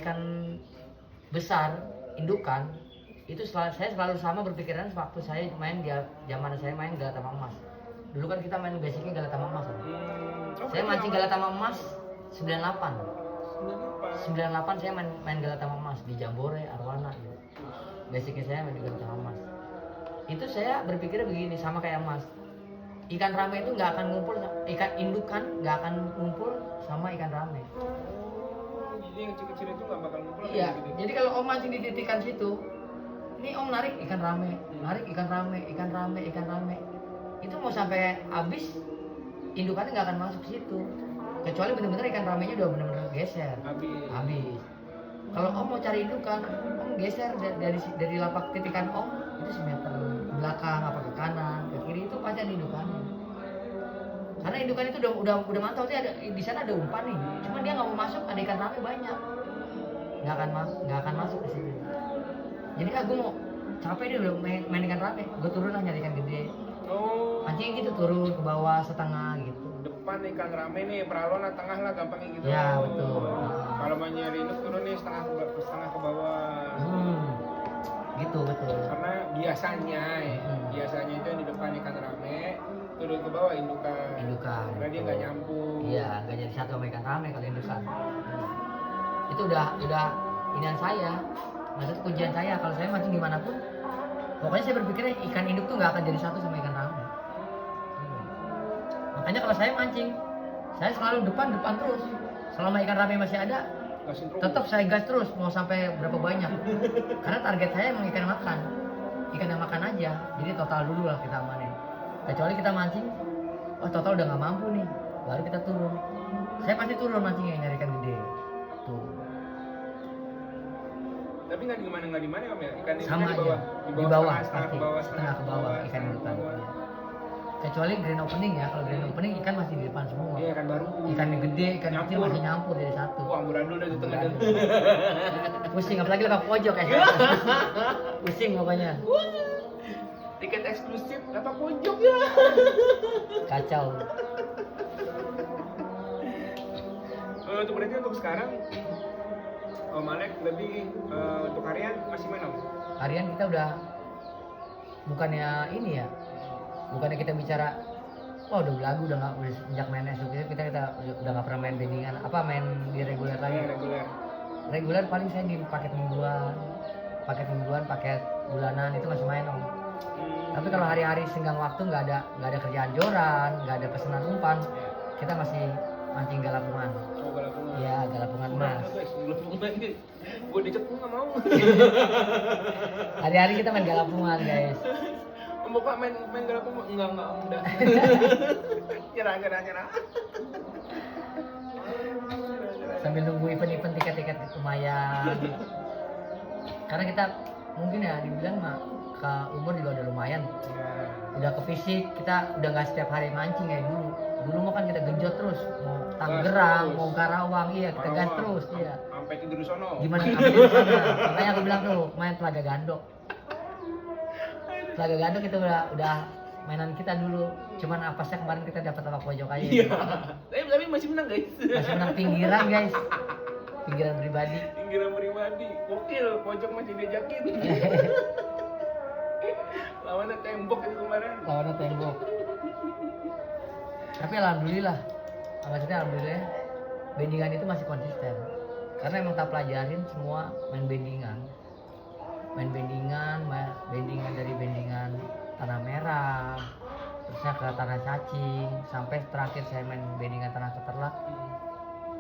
ikan besar, indukan, itu saya selalu sama berpikiran waktu saya main zaman saya main Galatama Emas. Dulu kan kita main basicnya Galatama Emas. Saya mancing Galatama Emas 98. 98 saya main Galatama Emas di Jambore, Arwana gitu. Basicnya saya main di Galatama Emas. Itu saya berpikir begini, sama kayak Mas. Ikan rame itu nggak akan ngumpul, ikan indukan nggak akan ngumpul sama ikan rame. Jadi yang kecil-kecil itu nggak bakal ngumpul. Iya. Gitu. Jadi kalau Om mancing di titikan situ, ini Om narik ikan rame, narik ikan rame, ikan rame, ikan rame. Itu mau sampai habis, indukannya nggak akan masuk situ. Kecuali benar-benar ikan ramenya udah benar-benar geser. Habis. Kalau Om mau cari indukan, Om geser dari lapak titikan Om itu semeter ke belakang apa ke kanan, ke kiri itu pasti ada indukannya. Karena indukan itu udah mantau sih di sana ada umpan nih. Cuma dia nggak mau masuk, ada ikan rame banyak. Nggak akan masuk di situ. Jadi aku mau capek dia udah main ikan rame, gue turun lah nyari ikan gede. Oh. Mancing gitu turun ke bawah setengah gitu. Depan ikan rame nih, peralon tengah lah gampangnya gitu. Ya betul. Kalau mau nyari induk turun nih setengah ke bawah. Gitu betul. Karena biasanya itu yang di depan ikan rame, turun ke bawah indukan. Karena dia nggak nyambung. Iya, nggak jadi satu sama ikan rame kalau indukan. Itu udah inian saya. Maksudnya kuncian saya kalau saya mancing dimanapun, pokoknya saya berpikir ikan induk tuh nggak akan jadi satu sama ikan rame. Makanya kalau saya mancing, saya selalu depan terus. Selama ikan rame masih ada, tetap saya gas terus mau sampai berapa banyak. Karena target saya emang ikan yang makan aja. Jadi total dulu lah kita amanin. Kecuali kita mancing, total udah nggak mampu nih, baru kita turun. Saya pasti turun mancingnya nyari ikan gede. Tuh. Tapi nggak di mana Om ya, ikan sama di aja. bawah Setengah ke bawah ikan indukan. Kecuali grand opening ya, kalau grand opening ikan masih di depan semua. Iya, ikan baru. Ikan yang gede, ikan kecil masih nyampur jadi satu. Wah, amburadul udah di tengah. Pusing, apalagi lepak pojok ya. Pusing pokoknya. Tiket eksklusif lepak pojok ya. Kacau. Untuk berarti untuk sekarang Om Alek lebih untuk harian masih main Om? Harian kita udah bukannya ini ya, bukannya kita bicara wah udah belagu udah sejak main SUP kita udah nggak pernah main bandingan main di reguler lagi. Reguler paling saya di paket mingguan, paket bulanan itu masih main Om. Tapi kalau hari-hari senggang waktu nggak ada kerjaan joran, nggak ada pesanan umpan, kita masih mancing galapungan. Oh, galapungan. Iya, galapungan Mas. Gue dicepung nggak mau. Hari-hari kita main galapungan guys. Bapak main galapungan enggak udah. Nyerah. Sambil nunggu event-event tiket lumayan. Karena kita mungkin ya dibilang ke umur juga udah lumayan. Udah ke fisik kita udah nggak setiap hari mancing kayak dulu. Dulu mau kan kita genjot terus, mau Tangerang, mau Karawang, iya kita gas terus, iya. Sampai tidur sono. Gimana sampai tidur sana? Makanya aku bilang tuh main Telaga Gandok. Telaga Gandok itu udah mainan kita dulu. Cuman apasnya kemarin kita dapat lapak pojok aja. Iya. Tapi masih menang guys. Masih menang pinggiran guys. Pinggiran pribadi. Gokil, pojok masih diajakin. Lawannya tembok itu kemarin. Lawannya tembok. Tapi alhamdulillah, maksudnya alhamdulillah bendingan itu masih konsisten. Karena emang tak pelajarin semua main bendingan dari bendingan tanah merah, terusnya ke tanah cacing, sampai terakhir saya main bendingan tanah keterlak.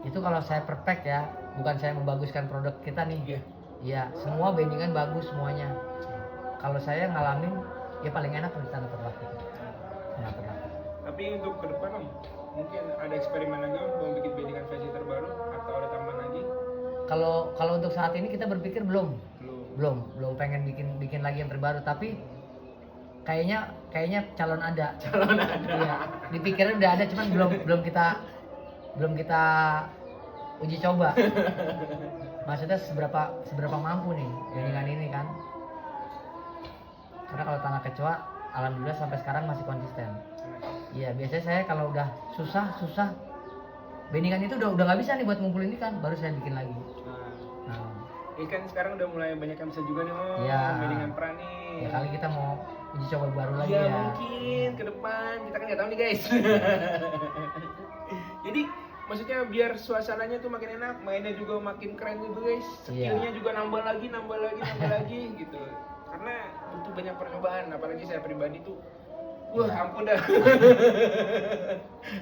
Itu kalau saya perfect ya, bukan saya membaguskan produk kita nih. Iya, semua bendingan bagus semuanya. Kalau saya ngalamin, ya paling enak di tanah terlak itu. Tanah terlak. Tapi untuk ke depan Om, mungkin ada eksperimen lagi Om, mau bikin bendingan versi terbaru atau ada tambahan lagi? Kalau untuk saat ini kita berpikir belum pengen bikin lagi yang terbaru, tapi kayaknya calon ada. Iya, di pikiran udah ada, cuman belum kita uji coba. Maksudnya seberapa mampu nih bendingan ini kan? Karena kalau tanah kecoa alhamdulillah sampai sekarang masih konsisten. Iya, biasanya saya kalau udah susah bendingan itu udah nggak bisa nih buat ngumpulin ikan, baru saya bikin lagi. Nah, Nah, ikan sekarang udah mulai banyak yang bisa juga nih Om. Iya. Bendingan pra nih. ya kali kita mau uji coba baru lagi Iya ya. mungkin ke depan kita kan nggak tahu nih guys. Jadi maksudnya biar suasananya tuh makin enak, mainnya juga makin keren gitu guys. Iya. Skillnya juga nambah lagi gitu. Karena butuh banyak percobaan, apalagi saya pribadi tuh. Wah Iya. ampun dah.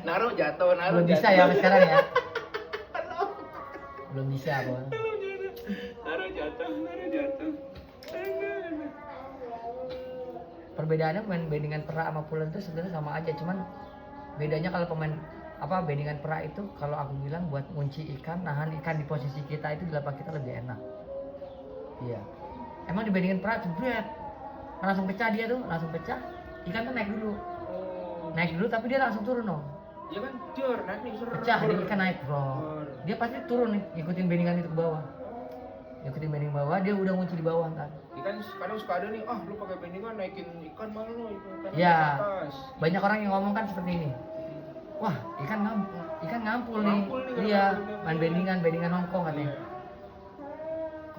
naruh jatuh. Belum bisa ya sampai sekarang ya. Belum bisa apa. Naruh jatuh. Aduh. Perbedaannya pemain bendingan pera sama pulen itu sebenarnya sama aja, cuman bedanya kalau pemain bendingan pera itu kalau aku bilang buat ngunci ikan, nahan ikan di posisi kita itu di lapak kita lebih enak. Iya. Emang di bendingan pera jebret. Langsung pecah dia tuh, langsung pecah. Ikan tuh naik dulu. Oh. Naik dulu tapi dia langsung turun dong. Ya kan, jor naik nih, Pecah, dia ikan naik bro. Dia pasti turun nih, ngikutin bendingan itu ke bawah. Ngikutin bending bawah, dia udah ngunci di bawah ntar. Ikan kadang suka ada nih, lu pakai bendingan naikin ikan malu lu, ikan Iya. ke atas. Banyak orang yang ngomong kan seperti ini. Wah, ikan ngampul nih. Ngampul nih, Iya, gara-gara main bendingan nongkrong katanya.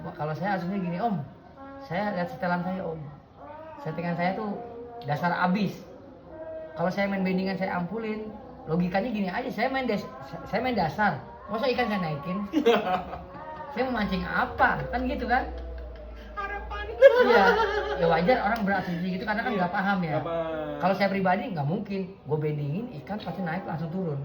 Iya. Kalau saya aslinya gini, Om. Saya lihat setelan saya, Om. Settingan saya tuh dasar abis. Kalau saya main bendingan saya ampulin, logikanya gini aja, saya main dasar. Masa ikan saya naikin? Saya mau mancing apa? Kan gitu kan? Harapan. Iya. Ya wajar orang berasumsi gitu karena kan nggak paham ya. Apa? Kalau saya pribadi nggak mungkin, gue bendingin ikan pasti naik langsung turun.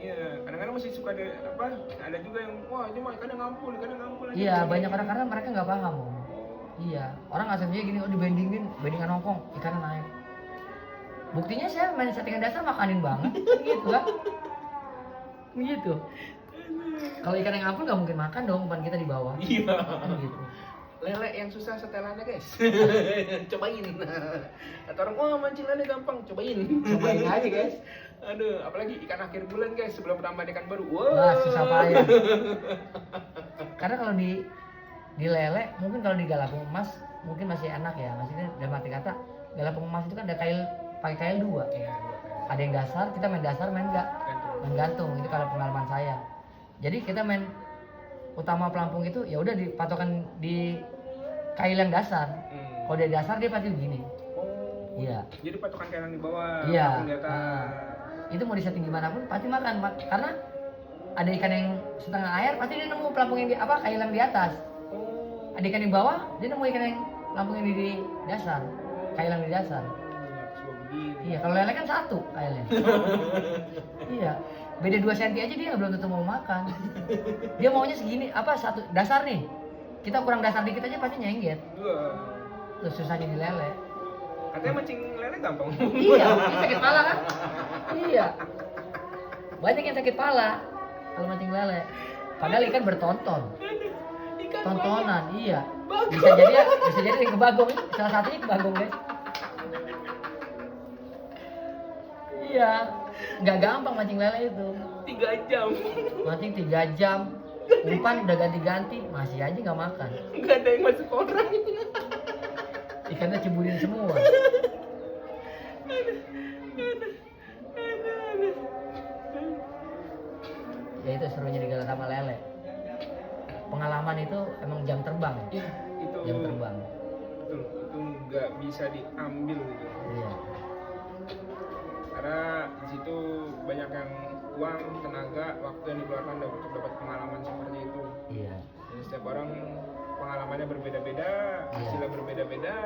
Iya, kadang-kadang masih suka ada juga yang wah ini mah ikannya ngampul aja. Iya, banyak orang karena mereka nggak paham. Om. Iya, orang asumsinya gini, oh dibandingin, bandingan nongkrong, ikannya naik. Buktinya saya main settingan dasar makanin banget, gitu kan? Gitu. Kalau ikan yang ngampul nggak mungkin makan dong, umpan kita di bawah. Iya. Kan gitu. Lele yang susah setelannya guys. Cobain. Atau orang wah mancing lele gampang, cobain. Cobain aja guys. Aduh, apalagi ikan akhir bulan guys sebelum tambahan ikan baru. Wah, susah payah. Karena kalau di lele, mungkin kalau di galapung emas mungkin masih enak ya. Maksudnya dalam arti kata galapung emas itu kan ada pakai kail dua. Iya, Ada yang dasar, kita main dasar, main gantung. Itu kalau pengalaman saya. Jadi kita main utama pelampung itu ya udah dipatokan di kail yang dasar. Kalau dia dasar dia pasti begini. Oh. Iya. Jadi patokan kail yang di bawah, Iya. pelampung di atas. Itu mau disetting gimana pun pasti makan, karena ada ikan yang setengah air pasti dia nemu pelampung yang di kail yang di atas. Oh. Ada ikan di bawah dia nemu ikan yang pelampung yang di dasar, kail yang di dasar. Coba begini. Iya, kalau lele kan satu kailnya. Iya, beda 2 cm aja dia belum tentu mau makan. Dia maunya segini, satu dasar nih. Kita kurang dasar dikit aja pasti nyengget. Terus susahnya di lele. Katanya mancing lele gampang. Iya, ini sakit pala kan? Iya. Banyak yang sakit pala kalau mancing lele. Padahal ikan bertonton. Ikan Tontonan, iya. Bagong. Bisa jadi yang kebagong. Salah satunya kebagong, guys. Iya. Nggak gampang mancing lele itu. 3 jam. Mancing 3 jam. Umpan udah ganti-ganti, masih aja nggak makan. Nggak ada yang masuk orang. Ikannya ceburin semua. Ya itu serunya di galat sama lele. Pengalaman itu emang jam terbang. Ya, itu. Jam terbang. Betul, itu nggak bisa diambil gitu. Iya. Karena di situ banyak yang uang, tenaga, waktu yang dikeluarkan untuk dapat pengalaman seperti itu. Iya. Jadi setiap orang pengalamannya berbeda-beda, hasilnya berbeda-beda.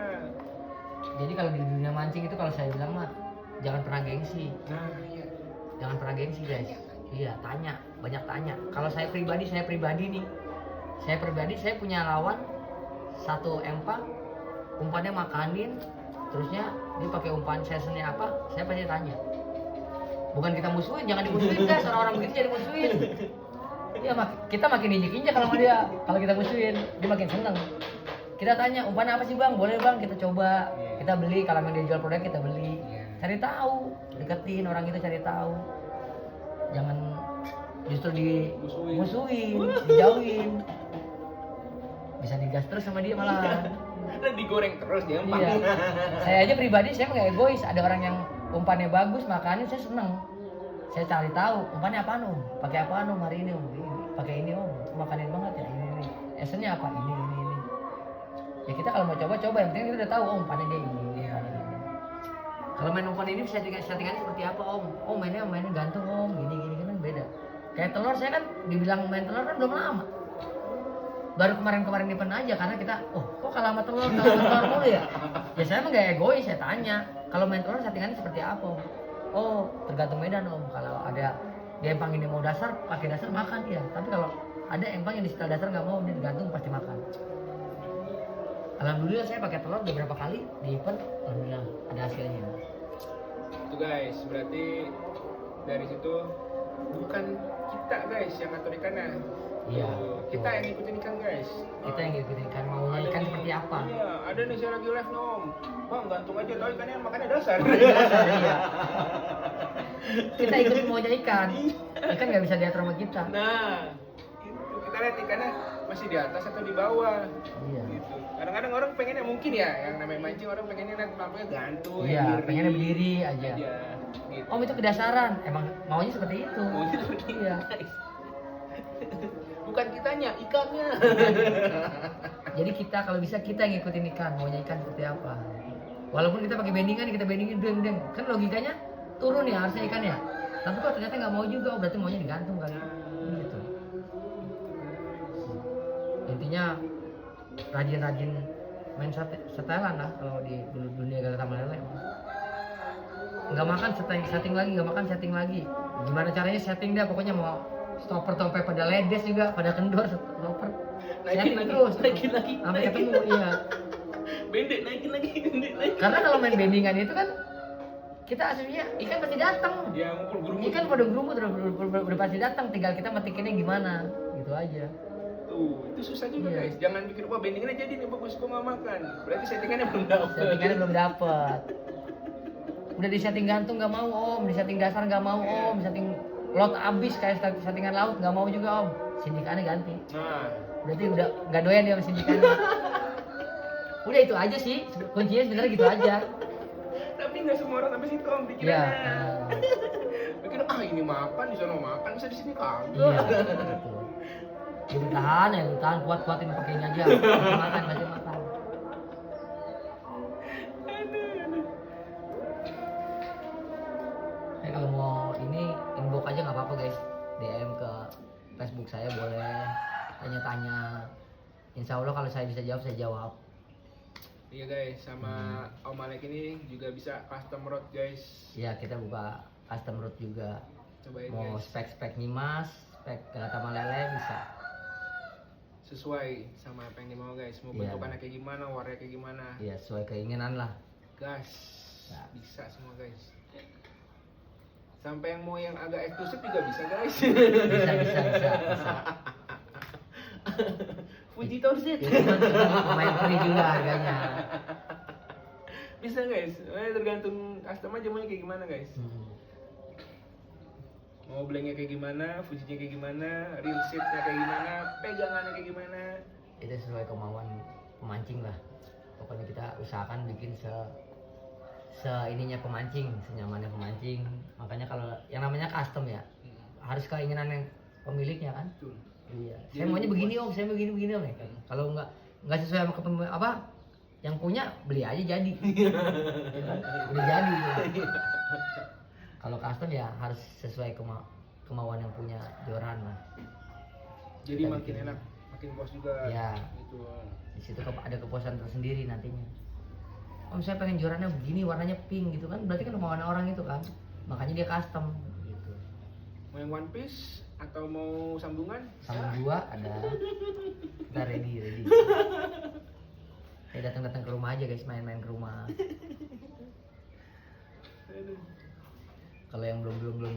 Jadi kalau di dunia mancing itu kalau saya bilang mah jangan pernah gengsi. Nah, iya. Jangan pernah gengsi guys. Iya, tanya, banyak tanya. Kalau saya pribadi nih. Saya punya lawan satu empang, umpannya makanin, terusnya dia pakai umpan seasonnya apa? Saya pasti tanya. Bukan kita musuhin, jangan dimusuhin guys. Orang-orang begitu jadi musuhin. Iya, kita makin injek-injek kalau sama dia. Kalau kita musuhin, dia makin seneng. Kita tanya, umpan apa sih bang? Boleh bang, kita coba. Kita beli, kalau yang dia jual produk kita beli. Cari tahu, deketin orang itu, cari tahu. Jangan justru dimusuhin, dijauhin. Bisa digas terus sama dia malah. Dan digoreng terus dia empang. Iya. Saya aja pribadi saya nggak egois. Ada orang yang umpannya bagus makanya saya seneng. Saya cari tahu umpannya apaan om, pakai apaan om hari ini om, pakai ini om, makanin banget ya ini. Esennya apa ini. Ya kita kalau mau coba yang penting kita udah tahu om umpannya dia ini. Kalau main umpan ini settingannya seperti apa om? Oh mainnya gantung om, gini kan beda. Kayak telur saya kan dibilang main telur kan belum lama. Baru kemarin event aja karena kita, kok kalah sama telur mulu ya? Ya saya emang gak egois, saya tanya. Kalau main telur settingannya seperti apa om? Oh tergantung medan om. Kalau ada di empang ini mau dasar, pakai dasar makan ya. Tapi kalau ada empang yang di setel dasar nggak mau, dia digantung pasti makan. Alhamdulillah saya pakai telur beberapa kali di event, alhamdulillah ada hasilnya. Itu guys, berarti dari situ bukan kita guys yang ngatur ikannya. Iya. Kita yang ngikutin ikan guys. Kita yang ngikutin ikan maunya ikan seperti apa. Iya, ada nih saya lagi live nom. Bang gantung aja, tahu ikannya makannya dasar. Iya. Kita ikut maunya ikan. Ikan nggak bisa diatur sama kita. Nah, itu kita lihat ikannya masih di atas atau di bawah. Iya. Gitu. Kadang-kadang orang pengennya mungkin ya, yang namanya mancing orang pengennya lihat lampunya gantung. Iya, pengennya berdiri aja. Gitu. Om itu kedasaran, emang maunya seperti itu. Maunya seperti itu, Iya. guys. Bukan kitanya, ikannya. Jadi kita kalau bisa kita yang ngikutin ikan, maunya ikan seperti apa. Walaupun kita pakai bendingan, kita bandingin deng. Kan logikanya turun ya harusnya ikan ya. Tapi kok ternyata nggak mau juga, berarti maunya digantung kali. Gitu. Intinya rajin-rajin main setelan lah kalau di dunia gala sama lele. Nggak makan setting lagi, nggak makan setting lagi. Gimana caranya setting dia, pokoknya mau stopper tope pada ledes juga, pada kendor stopper. Naikin terus, sampai ketemu, iya. Bendek naikin lagi. Karena kalau main bendingan itu kan kita aslinya ikan pasti datang. Ya ngumpul gerumut. Ikan pada gerumut udah pasti datang, tinggal kita metikinnya gimana, gitu aja. Tuh, itu susah juga Iya. guys. Jangan pikir wah bendingannya jadi nih bagus gua mau makan. Berarti settingannya belum dapet. Settingannya belum dapet. Udah di setting gantung nggak mau om, di setting dasar nggak mau om, setting lot abis kayak settingan laut nggak mau juga om. Sindikannya ganti. Nah, Berarti udah nggak doyan dia sama sindikannya. Udah itu aja sih, kuncinya sebenarnya gitu aja. tapi nggak semua orang sampai situ om Iya. pikirannya. Pikir ini makan di sana makan bisa di sini kagak. Iya. Gitu. Jadi tahan kuatin pakai ini aja. Masih makan. Kalau mau ini inbox aja nggak apa-apa guys, DM ke Facebook saya boleh, tanya-tanya. Insya Allah kalau saya bisa jawab saya jawab. Iya guys, sama Om Alek ini juga bisa custom rod guys. Ya kita buka custom road juga. Cobain Mau guys, spek Nimas, spek Galatama Lele bisa. sesuai sama apa yang dimau guys. Mau Iya. bentukannya kayak gimana, warnanya kayak gimana. Ya sesuai keinginan lah. Gas, Ya. bisa semua guys. Sampai yang mau yang agak eksklusif juga bisa guys. Bisa. Fuji Torset. Itu kan main free juga harganya. Bisa guys, tergantung customer aja maunya kayak gimana guys. Mau blanknya kayak gimana, fujinya kayak gimana, real shape-nya kayak gimana, pegangannya kayak gimana. Itu sesuai kemauan pemancing lah. Pokoknya kita usahakan bikin ininya pemancing, senyamannya pemancing. Makanya kalau yang namanya custom ya harus keinginan yang pemiliknya kan. Betul. Iya. Jadi Saya maunya puas. begini om, saya begini om ya. Kalau nggak sesuai sama yang punya beli aja jadi. Ya kan? Udah jadi. Ya. Kalau custom ya harus sesuai kemauan yang punya joran lah. Jadi Kita makin bikin. enak, makin puas juga. Iya. Gitu. Di situ ada kepuasan tersendiri nantinya. Om saya pengen jorannya begini, warnanya pink gitu kan, berarti kan kemauan orang itu kan, makanya dia custom gitu. Mau yang one piece atau mau sambungan? Sama dua ada, kita ready. Kayak datang ke rumah aja guys, main-main ke rumah. Aduh. Kalau yang belum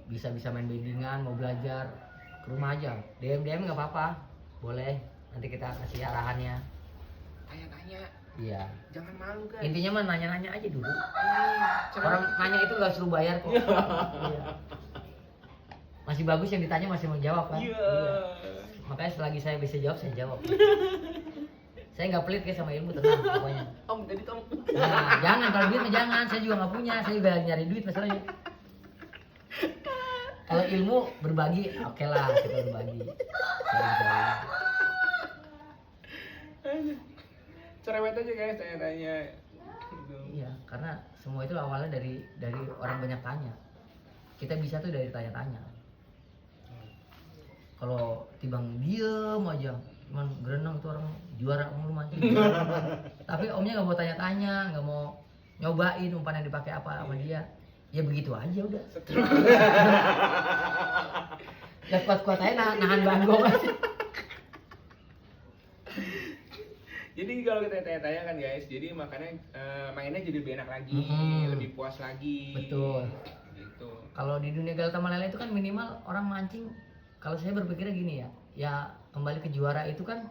bisa main bendingan, mau belajar ke rumah aja, DM nggak apa-apa, boleh. Nanti kita kasih arahannya. Tanya-tanya, Iya. jangan malu guys. Intinya mah nanya-nanya aja dulu. Cara- Orang nanya itu nggak suruh bayar kok. Iya. Masih bagus yang ditanya masih mau jawab kan. Iya. Makanya selagi saya bisa jawab saya jawab. Saya nggak pelit guys sama ilmu, tenang pokoknya. Om jadi Om. Nah, jangan kalau duit mah jangan, saya juga nggak punya, saya juga lagi nyari duit masalahnya. Kalau ilmu berbagi, oke lah kita berbagi. Sharing-sharing. Cerewet aja guys tanya-tanya. Gitu. Iya, karena semua itu awalnya dari orang banyak tanya. Kita bisa tuh dari tanya-tanya. Kalau Tibang diem aja, cuman berenang tuh orang juara mulu mancing. Tapi omnya nggak mau tanya-tanya, nggak mau nyobain umpan yang dipakai apa sama dia. Ya begitu aja udah. Ya kuat-kuat aja nahan banggong aja. Jadi kalau kita tanya-tanya kan guys, jadi makanya mainnya jadi lebih enak lagi, lebih puas lagi. Betul. Gitu. Kalau di dunia Galta Malele itu kan minimal orang mancing. Kalau saya berpikirnya gini ya kembali ke juara itu kan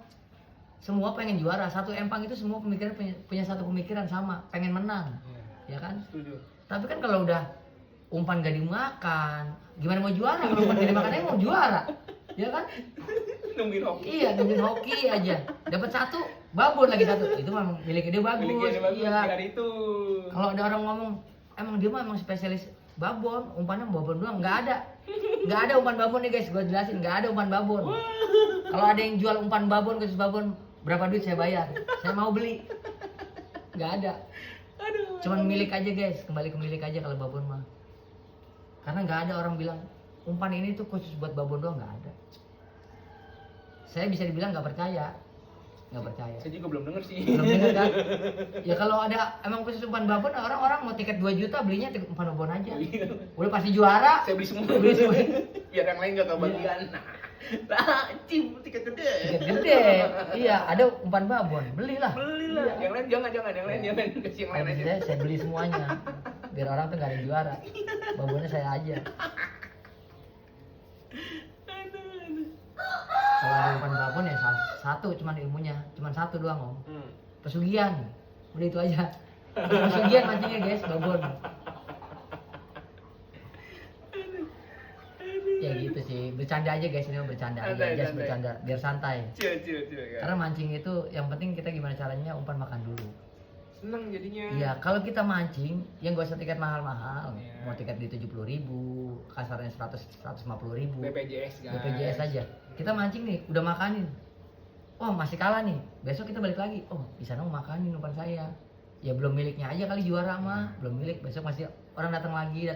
semua pengen juara. Satu empang itu semua pemikiran punya satu pemikiran sama, pengen menang, ya kan? Setuju. Tapi kan kalau udah umpan gak dimakan, gimana mau juara? Kalau umpan gak dimakan aja mau juara, ya kan? Nungguin hoki. Iya, nungguin hoki aja. Dapat satu, babon lagi satu. Itu memang milik dia bagus. Miliknya dia bagus, Iya. dari itu. Kalau ada orang ngomong, emang dia mah emang spesialis babon, umpannya babon doang, nggak ada. Nggak ada umpan babon nih guys, gue jelasin, nggak ada umpan babon. Kalau ada yang jual umpan babon, khusus babon, berapa duit saya bayar? Saya mau beli. Nggak ada. Aduh. Cuman milik aja guys, kembali ke milik aja kalau babon mah. Karena nggak ada orang bilang umpan ini tuh khusus buat babon doang, nggak ada. Saya bisa dibilang nggak percaya. Saya juga belum denger sih. Belum dengar kan? Ya kalau ada emang khusus umpan babon, orang-orang mau tiket 2 juta belinya tiket umpan babon aja. Udah pasti juara. Saya beli semua. Beli semua. Biar yang lain gak kebagian. Nah, cim tiket gede. Tiket gede. Iya, ada umpan babon, belilah. Belilah. Iya. Yang lain jangan, yang lain jangan kasih yang lain aja. Saya beli semuanya. Biar orang tuh nggak ada yang juara. Babonnya saya aja. Kalau ada umpan babon ya satu cuman ilmunya, cuman satu doang om. Pesugihan, udah itu aja. Pesugihan mancingnya guys, babon. Ya gitu sih, bercanda aja guys, ini mah bercanda aja, Santai, just santai. bercanda, biar santai. Cil. Karena mancing itu yang penting kita gimana caranya umpan makan dulu. Seneng jadinya. Iya, kalau kita mancing, yang gak usah tiket mahal-mahal, Iya. mau tiket di 70.000, kasarnya 150.000, BPJS guys. BPJS aja. Kita mancing nih, udah makanin. Oh masih kalah nih, besok kita balik lagi. Oh bisa dong makanin umpan saya. Ya belum miliknya aja kali juara mah, belum milik. Besok masih orang datang lagi,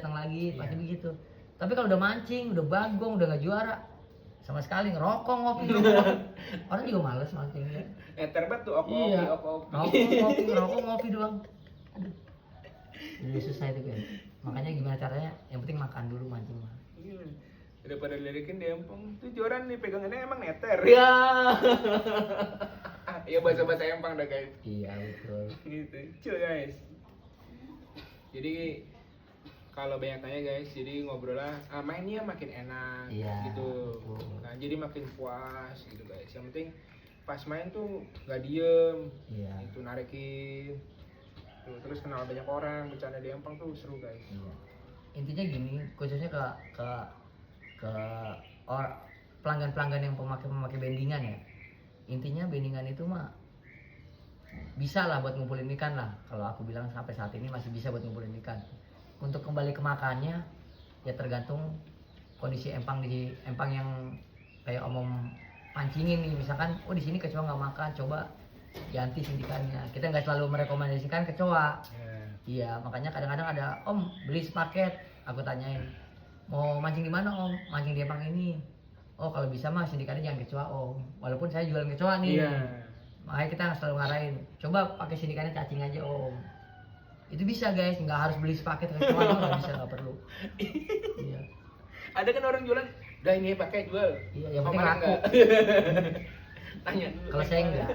pasti begitu. Tapi kalau udah mancing, udah bagong, udah gak juara, sama sekali ngerokok ngopi. Orang juga males mancingnya. Terbat tuh Iya. oke. Ngerokok ngopi doang. Aduh. Jadi susah itu kan. Makanya gimana caranya? Yang penting makan dulu mancing mah. Iya. Daripada lirikin di empang, tuh joran nih pegangannya emang neter. Ya. Ya bahasa-bahasa empang dah guys. Iya betul. Gitu. Chill guys. Jadi kalau banyak tanya guys, jadi ngobrolnya mainnya makin enak Iya, gitu. betul. Nah, jadi makin puas gitu guys. Yang penting pas main tuh nggak diem, Iya. itu narikin. Tuh, terus kenal banyak orang, bercanda di empang tuh seru guys. Iya. Intinya gini, khususnya ke pelanggan-pelanggan yang pemakai bendingan ya. Intinya bendingan itu mah bisa lah buat ngumpulin ikan lah. Kalau aku bilang sampai saat ini masih bisa buat ngumpulin ikan. Untuk kembali ke makannya ya tergantung kondisi empang yang kayak omong pancingin nih, misalkan oh di sini kecoa nggak makan, coba ganti sindikannya. Kita nggak selalu merekomendasikan kecoa. Iya, makanya kadang-kadang ada om beli sepaket, aku tanyain mau mancing di mana om, mancing di empang ini. Oh kalau bisa mah sindikannya jangan kecoa om, walaupun saya jualan kecoa nih. Iya. Makanya kita selalu ngarahin, coba pakai sindikannya cacing aja om. Itu bisa guys, nggak harus beli sepaket kecoa, nggak bisa, nggak perlu. Iya. Ada kan orang jualan, udah ini pakai jual. Iya, yang penting Mau mana laku. enggak? Tanya dulu. Kalau saya enggak.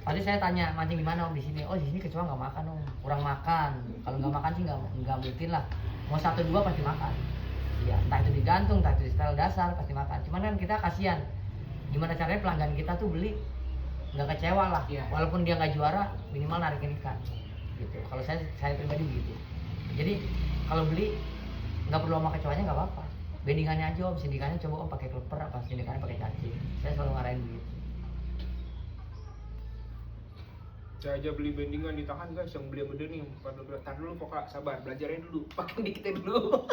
Pasti saya tanya mancing di mana om, di sini. Oh di sini kecoa nggak makan om, kurang makan. Kalau nggak makan sih nggak mungkin lah. Mau 1-2 pasti makan. Iya, entah itu digantung, entah itu di setel dasar pasti makan. Cuman kan kita kasihan. Gimana caranya pelanggan kita tuh beli nggak kecewa lah. Iya. Walaupun dia nggak juara, minimal narikin ikan. Gitu. Kalau saya pribadi gitu. Jadi kalau beli nggak perlu sama kecoanya nggak apa-apa. Bendingannya aja om, sindikannya coba om pakai keloper apa sindikannya pakai cacing. Saya selalu ngarahin begitu. Saya aja beli bendingan ditahan guys, yang beli beda nih. Tar dulu pokok sabar, belajarnya dulu. Pakai dikitnya dulu.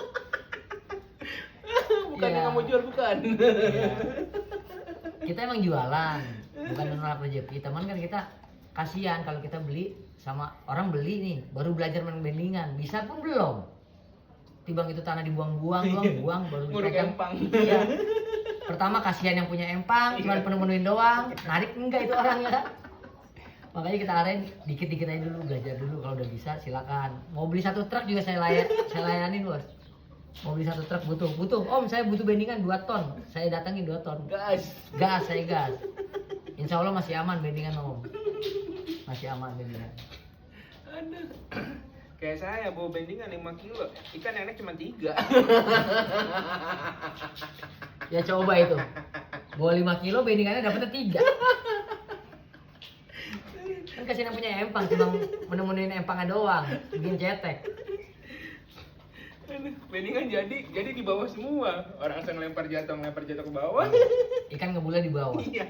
Bukannya Iya. nggak mau jual bukan. Iya. Kita emang jualan, bukan menolak rezeki. Teman kan kita kasihan kalau kita beli sama orang beli nih, baru belajar main bendingan, bisa pun belum. Tibang itu tanah dibuang-buang, buang baru Nguruk dipegang. empang. Iya. Pertama kasihan yang punya empang, cuma penemuin doang, narik enggak itu orangnya. Makanya kita arahin dikit-dikit aja dulu, belajar dulu, kalau udah bisa silakan. Mau beli 1 truk juga saya layanin bos. Mau beli 1 truk butuh om, saya butuh bendingan 2 ton, saya datangin 2 ton. Guys. Saya gas. Insya Allah masih aman bendingan om, masih aman bendingan. Aduh. Kayak saya bawa bendingan 5 kilo, ikan enak cuma 3. Ya coba itu, bawa 5 kilo bendingannya dapetnya 3. Kan kasihan yang punya empang, cuma menemuin empangnya doang, bikin cetek. Aduh, bendingan jadi di bawah semua. Orang asal ngelempar jatuh ke bawah. Ikan ngebulnya di bawah. Iya.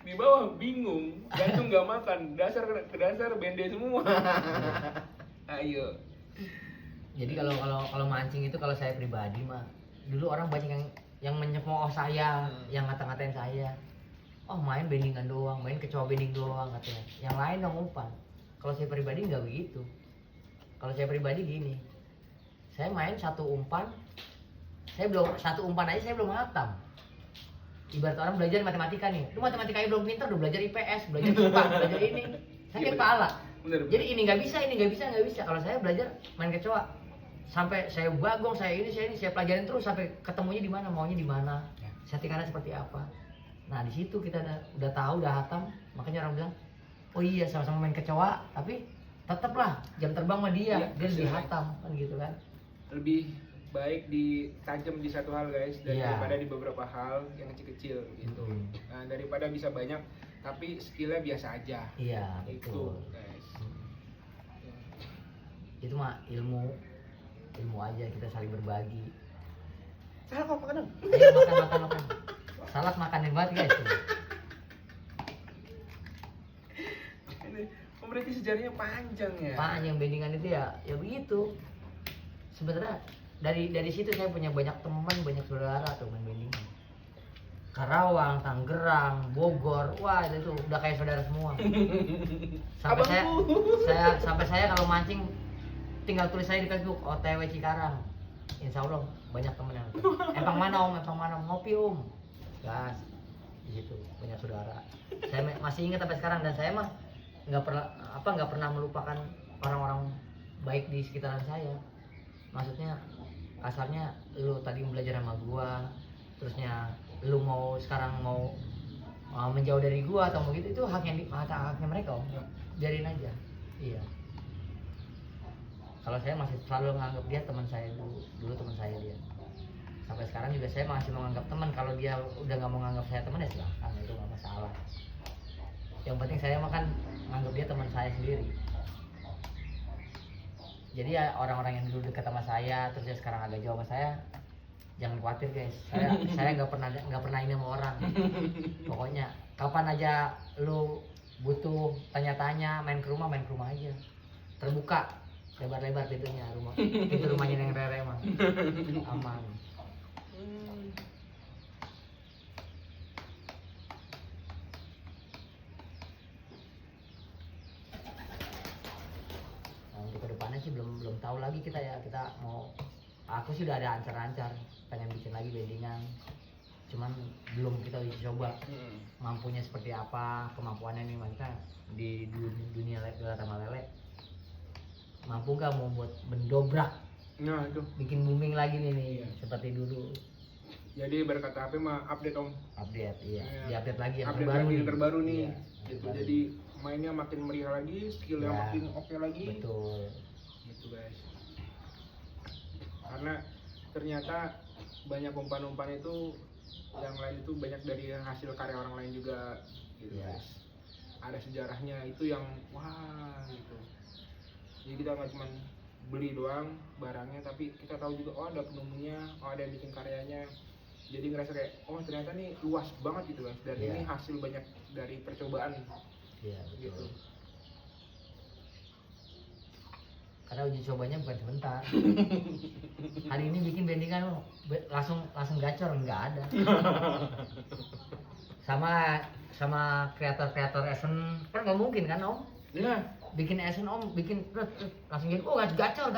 Di bawah bingung, jantung nggak makan, dasar bende semua. Ayo. Jadi kalau mancing itu, kalau saya pribadi mah, dulu orang banyak yang menyemooh saya, yang ngata-ngatain saya. Oh main bendingan doang, main kecoa bending doang katanya. Yang lain dong umpan. Kalau saya pribadi nggak begitu. Kalau saya pribadi gini, saya main 1 umpan, satu umpan aja saya belum hatam. Ibarat orang belajar matematika nih, lu matematikanya belum pinter, udah belajar IPS, belajar IPA, belajar ini, sakit kepala. Bener. Jadi ini nggak bisa. Kalau saya belajar main kecoa, sampai saya bagong, saya pelajarin terus sampai ketemunya di mana, maunya di mana, settingannya seperti apa. Nah di situ kita udah tahu, udah hatam. Makanya orang bilang, oh iya sama-sama main kecoa, tapi tetaplah jam terbang sama dia, Iya, dia lebih betul. hatam kan gitu kan. Lebih baik ditajam di satu hal guys Iya. daripada di beberapa hal yang kecil-kecil gitu. Nah, daripada bisa banyak tapi skillnya biasa aja. Iya Itu betul. guys. Itu mah ilmu aja, kita saling berbagi. Salah kok makan. Ayo makan. Salad makanin banget guys. Ini berarti sejarahnya panjang ya. Panjang bendingan itu ya begitu. Sebenarnya dari situ saya punya banyak teman, banyak saudara tuh main bendingan. Karawang, Tangerang, Bogor, wah itu udah kayak saudara semua. Sampai saya kalau mancing tinggal tulis saya di Facebook OTW Cikarang. Insya Allah banyak temen yang empang mana om, ngopi om. Gas, di situ banyak saudara. Saya masih ingat sampai sekarang, dan saya mah nggak pernah melupakan orang-orang baik di sekitaran saya. Maksudnya kasarnya lu tadi belajar sama gua, terusnya lu sekarang mau menjauh dari gua atau mau gitu, itu haknya mereka om. Biarin aja. Iya. Kalau saya masih selalu menganggap dia teman saya dulu teman saya dia. Sampai sekarang juga saya masih menganggap teman. Kalau dia udah nggak mau menganggap saya teman ya silahkan, itu nggak masalah. Yang penting saya mah kan menganggap dia teman saya sendiri. Jadi ya orang-orang yang dulu dekat sama saya terus ya sekarang agak jauh sama saya, jangan khawatir guys. Saya nggak pernah ini sama orang. Pokoknya kapan aja lu butuh tanya-tanya, main ke rumah aja. Terbuka lebar-lebar pintunya, pintu rumahnya yang Rere mah aman. Nah, untuk kedepannya sih belum tahu lagi kita mau. Aku sih udah ada ancar-ancar pengen bikin lagi bendingan, cuman belum kita uji coba mampunya seperti apa, kemampuannya nih maksudnya di dunia gelar sama lele mampu gak mau buat mendobrak, Nah itu. bikin booming lagi nih Iya. seperti dulu. Jadi berkata apa mah update om. Update, iya. Iya. Diupdate lagi yang Update terbaru lagi nih. yang terbaru nih. Iya, Gitu. terbaru. Jadi mainnya makin meriah lagi, skillnya Iya. makin oke lagi. Betul. Gitu guys. Karena ternyata banyak umpan-umpan itu yang lain itu banyak dari hasil karya orang lain juga gitu Iya. guys. Ada sejarahnya itu yang wah gitu. Jadi kita nggak cuma beli doang barangnya, tapi kita tahu juga oh ada penemunya, oh ada yang bikin karyanya. Jadi ngerasa kayak oh ternyata nih luas banget gitu kan. Dan Iya. ini hasil banyak dari percobaan Iya betul. gitu. Karena uji cobanya bukan sebentar. Hari ini bikin bendingan langsung gacor, nggak ada. Sama kreator Esen kan nggak mungkin kan Om? Nah, Bikin Esen Om bikin langsung jadi gacor.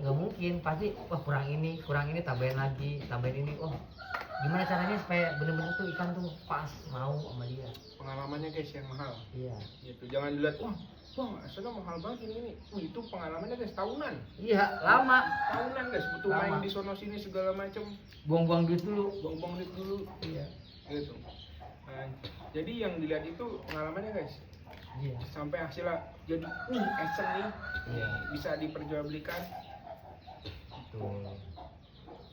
Nggak mungkin, pasti wah kurang ini tambahin lagi, tambahin ini. Oh gimana caranya supaya bener-bener tuh ikan tuh pas mau sama dia. pengalamannya guys yang mahal. Iya. Gitu. Jangan dilihat, wah, bang, asalnya mahal banget ini. Itu pengalamannya guys tahunan. Iya lama. Tahunan guys, butuh Lama. main di sono sini segala macam. Buang-buang duit dulu. Bong-bong duit dulu. Iya. Gitu. Nah, jadi yang dilihat itu pengalamannya guys. Iya. Sampai hasilnya jadi Esen nih. Iya. Bisa diperjualbelikan. Betul.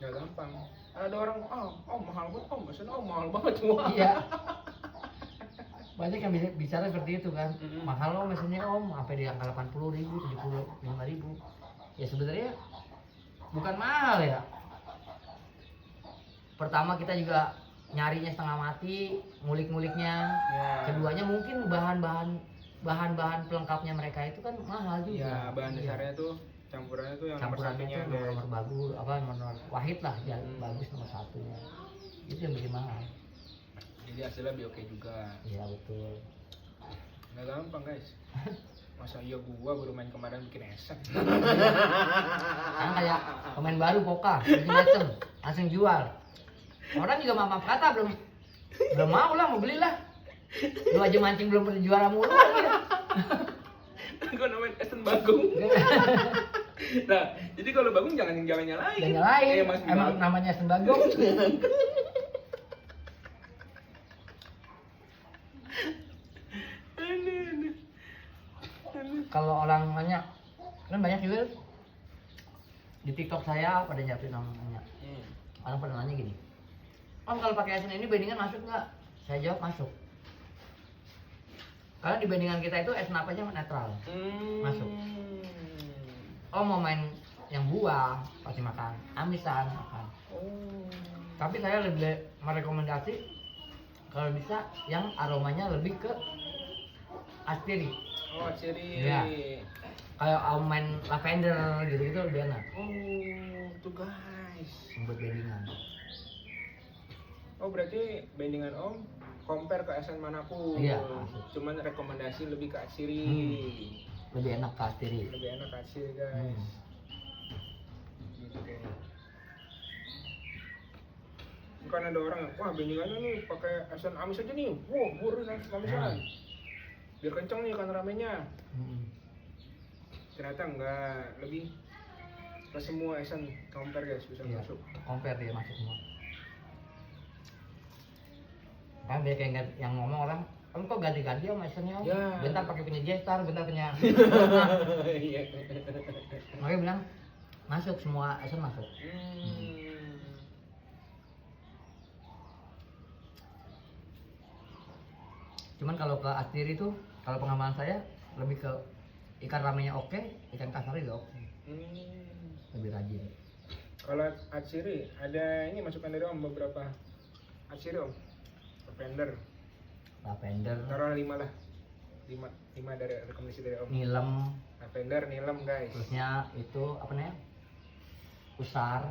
Gak gampang. Ada orang, mahal banget, Esen, mahal banget semua. Iya. Banyak yang bicara seperti itu kan. Mm-mm. Mahal loh mesinnya Om, sampai di angka 80.000, 75.000. Ya sebenarnya bukan mahal ya. Pertama kita juga nyarinya setengah mati, ngulik-nguliknya. Ya. Keduanya mungkin bahan-bahan pelengkapnya mereka itu kan mahal juga. Iya, bahan Iya. dasarnya tuh campurannya tuh yang nomor Campurannya satunya itu guys. nomor bagus, nomor wahid lah, ya bagus nomor satunya. Itu yang bikin mahal. Jadi hasilnya lebih oke juga. Iya betul. Nggak gampang guys. Masa iya gua baru main kemarin bikin Esen. Kan kayak pemain baru Poka, macam langsung jual. Orang juga maaf kata belum mau lah, mau belilah. Lu aja mancing belum pernah juara mulu kan ya. Gua namain Esen Bagong. Nah, jadi kalau Bagong jangan nyalain. Dan nyalain, Mas emang Bagong. namanya Sembagong. Aduh. Kalau orang nanya, kan banyak juga di TikTok saya pada nyiapin namanya. Orang pada nanya gini, Om kalau pakai Esen ini bandingan masuk nggak? Saya jawab masuk. Karena di bandingan kita itu Esen apa aja netral. Masuk. Om mau main yang buah pasti makan, amisan makan. Tapi saya lebih merekomendasi kalau bisa yang aromanya lebih ke asteri. Oh, ciri. Iya. Kayak main lavender gitu lebih enak Oh, tuh guys. buat bandingan. Oh, berarti bandingan Om compare ke Esen manapun. Iya. Cuman rekomendasi lebih ke Atsiri. Lebih enak ke asteri. Lebih enak Atsiri guys. Gitu kayaknya. Bukan ada orang, wah bandingannya nih pakai Esen amis aja nih. Wah, buruin amisan. Biar kenceng nih ikan ramenya. Ternyata enggak, lebih ke semua Esen compare guys bisa Iya. masuk. Compare dia masuk semua. Kan dia kayak yang ngomong orang, Om kok ganti-ganti Om Esennya Om? Ya. Bentar pakai punya J-Star, bentar punya. Iya. Makanya bilang masuk semua Esen masuk. Cuman kalau ke asteri itu, kalau pengalaman saya lebih ke ikan ramenya oke, ikan kasarnya juga oke. Lebih rajin. Kalau Atsiri ada ini masukan dari Om beberapa Atsiri Om. Lavender, Taruh 5 lah. 5 dari rekomendasi dari Om. nilem, Lavender, nilem guys. terusnya itu apa namanya? Usar,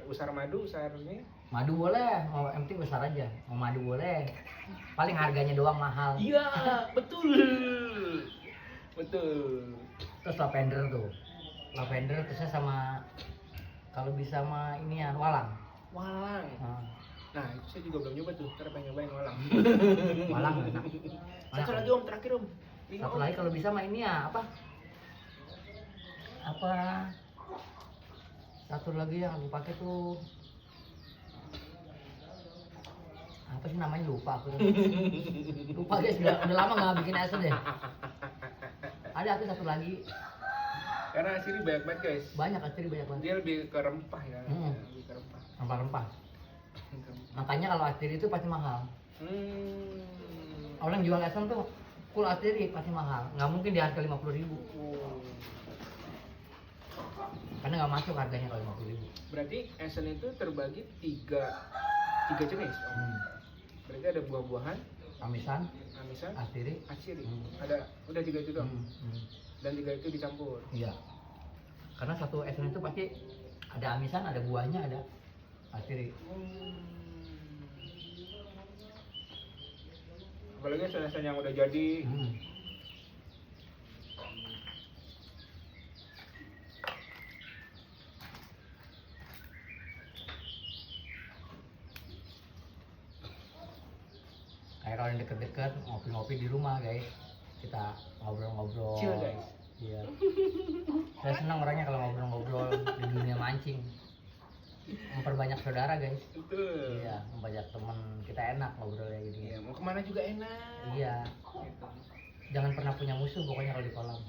Usar madu, usar ini. madu boleh, mau yang penting besar aja. Mau madu boleh. Paling harganya doang mahal. Iya, betul. Betul. Terus lavender tuh. Lavender terusnya sama kalau bisa sama ini ya walang. Walang. Nah, itu saya juga belum nyoba tuh. Ntar pengen nyobain walang. Walang enak. Satu lagi Om, terakhir Om. Satu lagi kalau bisa mah ini ya apa? Satu lagi yang aku pakai tuh apa sih namanya lupa aku tuh. Lupa guys, udah lama nggak bikin Esen deh. Ada satu lagi. Karena Atsiri banyak banget guys. Banyak asteri banyak banget. Dia lebih ke rempah ya. Lebih ke rempah. Rempah-rempah. Makanya kalau asteri itu pasti mahal. Orang jual Esen tuh full asteri pasti mahal. Nggak mungkin di harga 50.000. Karena nggak masuk harganya kalau 50.000. Berarti Esen itu terbagi tiga jenis Om. Berarti ada buah-buahan, Amisan, bisa Atsiri. atsiri. Hmm. Ada udah 3 itu dong. Hmm. Dan 3 itu dicampur. Iya. Karena satu esen itu pasti ada amisan, ada buahnya, ada atsiri. Apalagi esen-esen yang udah jadi. Kayak kalau yang deket-deket ngopi-ngopi di rumah guys, kita ngobrol-ngobrol. Chill, guys. Iya. Saya senang orangnya kalau ngobrol-ngobrol di dunia mancing. Memperbanyak saudara guys. Betul. Iya, memperbanyak teman, kita enak ngobrolnya Iya, gini. mau kemana juga enak. Iya. Gitu. Jangan pernah punya musuh pokoknya kalau di kolam.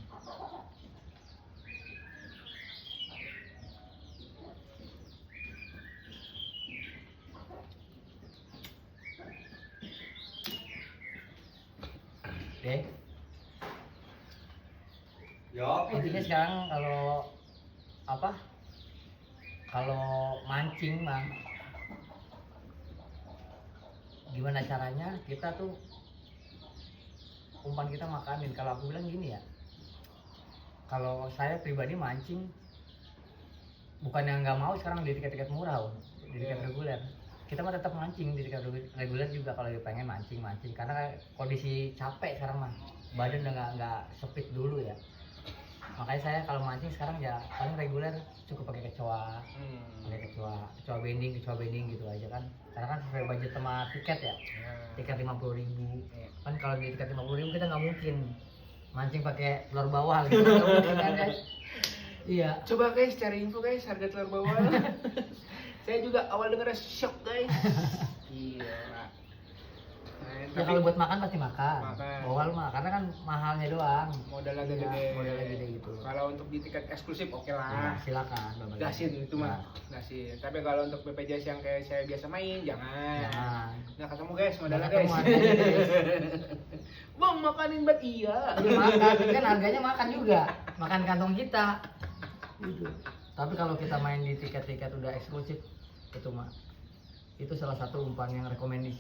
Oke. Intinya sekarang kalau apa? Kalau mancing mah gimana caranya kita tuh umpan kita makanin. Kalau aku bilang gini ya, kalau saya pribadi mancing bukan yang nggak mau sekarang di tiket-tiket murah, di tiket reguler. Kita mah tetap mancing di tiket reguler juga kalau pengen mancing karena kondisi capek sekarang mah, badan udah nggak sepit dulu ya. Makanya saya kalau mancing sekarang ya paling reguler cukup pakai kecoa, pakai kecoa bending gitu aja kan. Karena kan sesuai budget sama tiket ya, tiket 50.000. Kan kalau di tiket 50.000 kita nggak mungkin mancing pakai telur bawal gitu, nggak mungkin kan guys. Iya. Coba guys cari info guys harga telur bawal. Saya juga awal dengar shock guys. Gila. Ya kalau buat makan pasti makan. Makan. Bawal mah karena kan mahalnya doang. Modalnya Iya, gede. modalnya gede gitu. Kalau untuk di tiket eksklusif oke Ya, lah. silakan. Bapak. Gasin itu mah. Ya, Gasin. Tapi kalau untuk BPJS yang kayak saya biasa main jangan. jangan. Nggak ketemu guys modalnya Nggak guys. ketemu harganya, Bang makanin bat iya. Iya makan, tapi kan harganya makan juga, makan kantong kita. Gitu. Tapi kalau kita main di tiket-tiket udah eksklusif, itu mah itu salah satu umpan yang rekomendasi.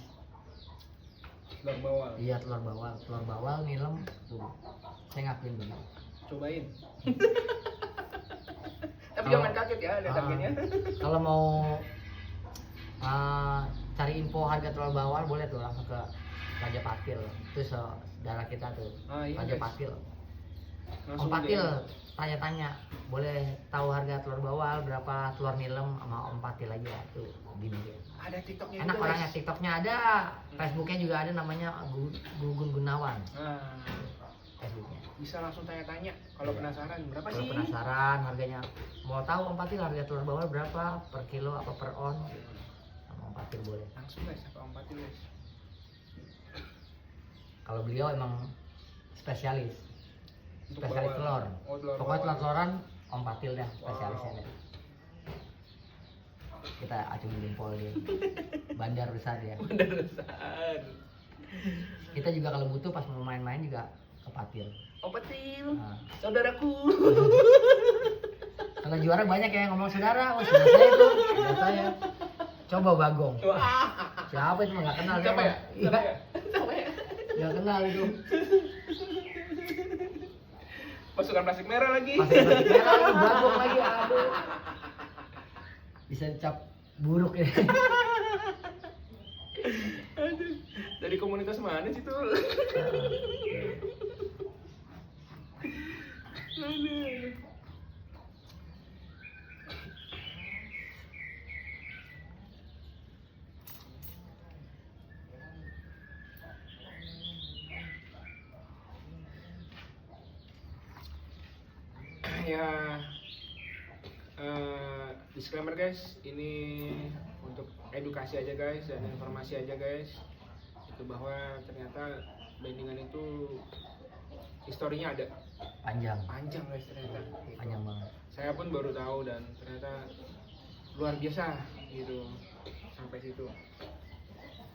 Telur bawal. Iya telur bawal, nilem tuh. Saya ngakuin dulu. Cobain. Tapi Kalau- jangan kaget ya lihat harganya. Kalau mau cari info harga telur bawal boleh tuh langsung ke Raja Patil. Itu saudara kita tuh. Ah, iya, Raja guys. Patil. Langsung Om Patil aja. tanya-tanya, boleh tahu harga telur bawal berapa, telur nilem sama Om Patil aja tuh gini dia. Ada TikToknya Enak juga, orangnya, guys. TikToknya ada, Facebooknya juga ada namanya Gugun Gunawan. Nah, Facebooknya. bisa langsung tanya-tanya kalau Iya. penasaran berapa Kalau sih? penasaran harganya, mau tahu Om Patil harga telur bawal berapa per kilo apa per on, sama Om Patil boleh. Langsung guys, apa Om Patil guys? Kalau beliau emang spesialis Untuk telur. Oh, telur Pokoknya bawal. telur-teloran Om Patil dah spesialisnya Wow. deh. Kita acungin jempol dia. Bandar besar ya. Udah besar. Kita juga kalau butuh pas mau main-main juga ke Patil. Om Patil, Nah, saudaraku. kalau juara banyak yang ngomong saudara, oh saudara saya itu, saudara saya. Coba Bagong. Wah, Siapa itu nggak kenal siapa ya? Iya, Siapa ya? Siapa ya? nggak kenal itu. Pasukan plastik merah lagi. Masih merah lagi, Bagong lagi, aduh. Bisa dicap buruk ya. Aduh, dari komunitas mana sih tuh? Aduh. Ya, disclaimer guys, ini untuk edukasi aja guys dan informasi aja guys, itu bahwa ternyata bendingan itu historinya ada Panjang, panjang guys ternyata. panjang banget. Saya pun baru tahu dan ternyata luar biasa gitu sampai situ.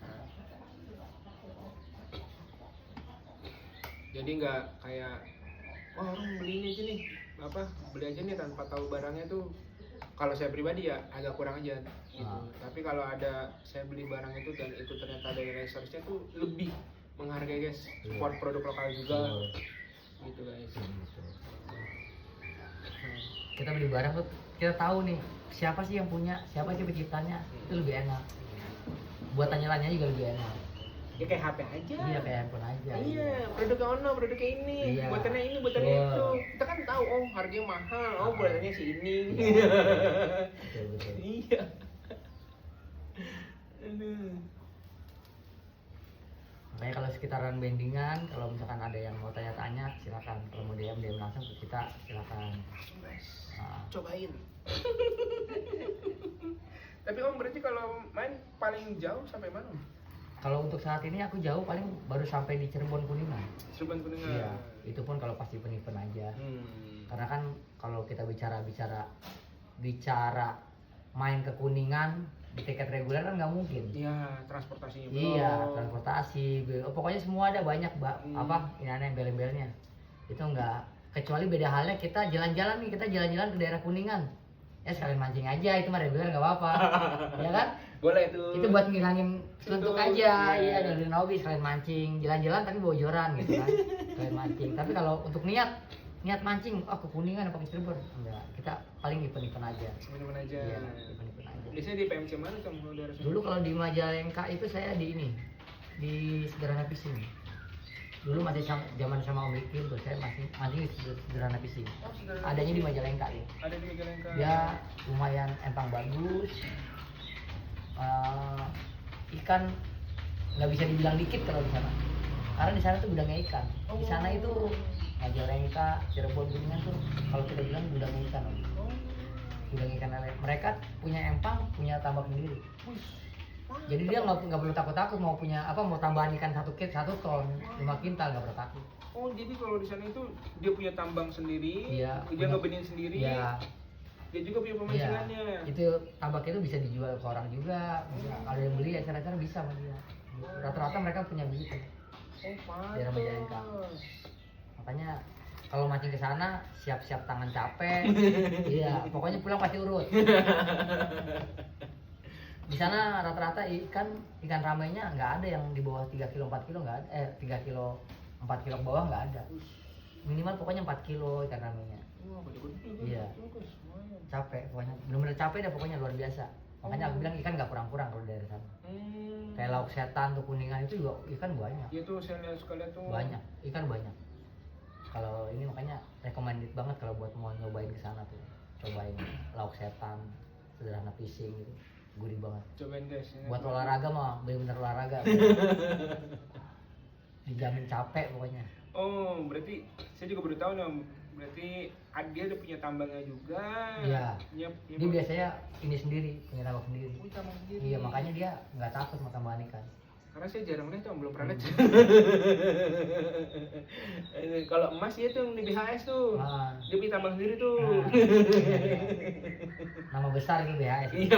Nah, jadi nggak kayak wah orang beli ini aja nih beli aja nih tanpa tahu barangnya tuh. Kalau saya pribadi ya agak kurang aja gitu. Tapi kalau ada saya beli barang itu dan itu ternyata ada resource-nya tuh lebih menghargai guys, Iya. support produk lokal juga, Betul. gitu guys. Gitu. Kita beli barang tuh kita tahu nih siapa sih yang punya, siapa sih penciptanya, itu lebih enak. Buat tanya-tanya juga lebih enak. Ya kayak HP aja. Iya kayak handphone aja. Iya, produknya ono, produknya ini, Iya. buatannya ini, buatannya Wah. itu. Kita kan tahu, oh harganya mahal, oh buatannya si ini. Iya. Betul, betul. Iya. Aduh. Makanya kalau sekitaran bendingan, kalau misalkan ada yang mau tanya-tanya silakan. Kalau mau DM langsung ke kita silakan. Nah, Cobain. Tapi Om berarti kalau main paling jauh sampai mana? Om? kalau untuk saat ini aku jauh paling baru sampai di Cirebon Kuningan. Cirebon Kuningan. Iya, itu pun kalau pasti event aja. Karena kan kalau kita bicara main ke Kuningan di tiket reguler kan nggak mungkin. Iya, transportasinya Iya, belum. transportasi, pokoknya semua ada banyak, apa ini embel-embelnya. Itu enggak, kecuali beda halnya kita jalan-jalan nih, kita jalan-jalan ke daerah Kuningan. Ya sekalian mancing aja, itu mah reguler nggak apa-apa. Ya kan? Boleh tuh. Itu buat ngilangin suntuk Suntuk, aja, iya. iya dari hobi sekalian mancing, jalan-jalan tapi bawa joran gitu kan. Sekalian mancing. Tapi kalau untuk niat mancing, oh ke Kuningan apa ke Cirebon? Enggak, kita paling event-event aja. Teman-teman aja. Iya, event-event aja. Biasanya di PMC mana tuh kalau daerah sini? Dulu kalau di Majalengka itu saya di ini, di Sederhana Fishing. Dulu masih zaman sama Om Riki tuh, saya masih di Sederhana Fishing. Oh, Sederhana. Adanya di Majalengka ya. Ada di Majalengka. Dia lumayan empang bagus. Ikan nggak bisa dibilang dikit kalau di sana. Karena di sana tuh gudangnya ikan. Di sana itu Majalengka, Cirebon, Kuningan tuh kalau kita bilang gudangnya ikan. Oh. Gudang ikan lele. Mereka punya empang, punya tambak sendiri. Wih. Jadi dia nggak perlu takut mau punya apa, mau tambahan ikan 1 ton 5 kintal nggak perlu takut. Oh, jadi kalau di sana itu dia punya tambang sendiri, Iya, dia punya- ngebenin sendiri, Iya, dia juga punya iya. pemancingannya. Itu tambak itu bisa dijual ke orang juga. Bisa. Kalau yang beli acara-acara bisa sama dia. Rata-rata mereka punya begitu. Oh, pantas. Daerah Majalengka. Makanya kalau mancing ke sana siap-siap tangan capek. Iya, pokoknya pulang pasti urut. Di sana rata-rata ikan ramainya nggak ada yang di bawah 3 kilo 4 kilo nggak ada, 3 kilo 4 kilo ke bawah nggak ada. Minimal pokoknya 4 kilo ikan ramainya. Wah, gede-gede juga. Iya. Bagus, lumayan. Capek pokoknya, bener-bener capek dah pokoknya luar biasa. Makanya aku bilang ikan nggak kurang-kurang kalau dari sana. Kayak lauk setan tuh Kuningan itu juga ikan banyak. Iya tuh saya lihat suka lihat tuh. Banyak, ikan banyak. Kalau ini makanya recommended banget kalau buat mau nyobain ke sana tuh. Cobain lauk setan, Sederhana Fishing gitu. Gurih banget. Cobain guys. ini. Buat olahraga mah bener-bener olahraga. Dijamin capek pokoknya. Oh, berarti saya juga baru tahu nih, Om. Berarti dia udah punya tambangnya juga. Iya. Punya Dia biasanya ini sendiri, punya tambak sendiri. punya tambang sendiri. Iya, makanya dia nggak takut mau tambahan ikan. Karena saya jarang lihat Om, belum pernah lihat. Kalau emas ya tuh di BHS tuh. Ah. Dia punya tambang sendiri tuh. Nah, iya. Nama besar itu BHS. Iya.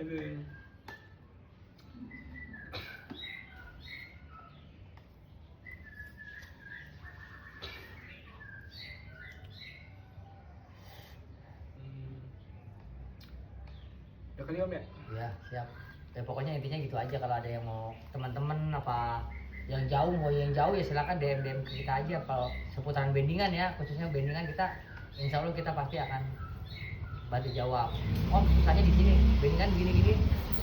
Aduh. Udah kali Om ya? Iya, siap. Ya pokoknya intinya gitu aja, kalau ada yang mau teman-teman apa yang jauh ya silakan DM ke kita aja kalau seputaran bendingan ya, khususnya bendingan kita insya Allah kita pasti akan bantu jawab. Om susahnya di sini, bendingan gini-gini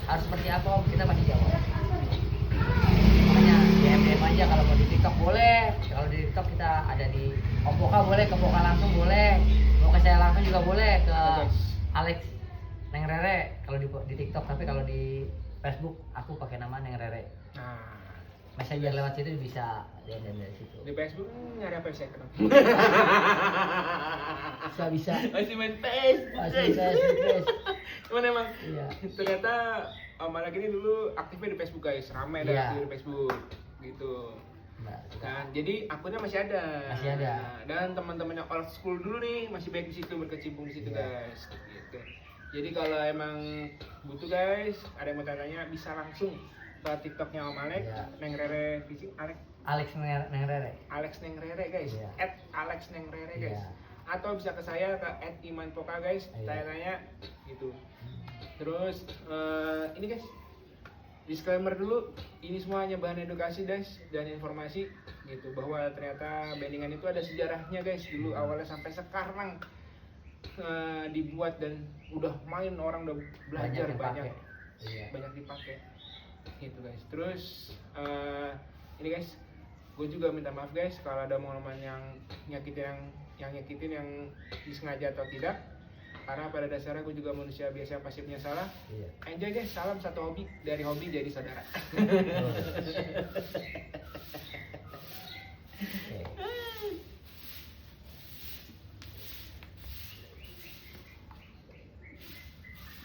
harus seperti apa Om, kita pasti jawab. Makanya DM aja, kalau mau di TikTok boleh, kalau di TikTok kita ada di Om Poka boleh, ke Poka langsung boleh, mau ke saya langsung juga boleh, ke Alex Neng Rere kalau di TikTok, tapi kalau di Facebook aku pakai nama Neng Rere. Nah, Messenger lewat situ bisa DM dari situ. di Facebook nyari apa sih kenapa? Bisa. Masih main Facebook. Masih guys. guys. Cuman emang Iya. ternyata Om Alek ini dulu aktifnya di Facebook guys, ramai dah Iya. aktif di Facebook gitu. Nah, kita Nah, jadi akunnya masih ada. Masih ada. Nah, dan teman-teman yang old school dulu nih masih baik di situ, berkecimpung di situ Iya. guys. Gitu. Jadi kalau emang butuh guys, ada yang mau tanya bisa langsung ke TikToknya Om Alek, Iya. Neng Rere Fishing, Alex Neng Rere. Alex Neng Rere guys, Iya. @Alex Neng Rere guys. Iya. Atau bisa ke saya ke @imanpoka guys, Iya. tanya-tanya gitu. Terus ini guys, disclaimer dulu, ini semua hanya bahan edukasi guys dan informasi gitu, bahwa ternyata bendingan itu ada sejarahnya guys. Dulu awalnya sampai sekarang dibuat dan udah main, orang udah belajar yang banyak pakai. Iya. banyak dipakai gitu guys. Terus ini guys, gue juga minta maaf guys kalau ada momen yang nyakitin yang disengaja atau tidak, karena pada dasarnya gue juga manusia biasa yang pasti punya salah. Iya. Enjoy guys, salam satu hobi, dari hobi jadi saudara. Betul.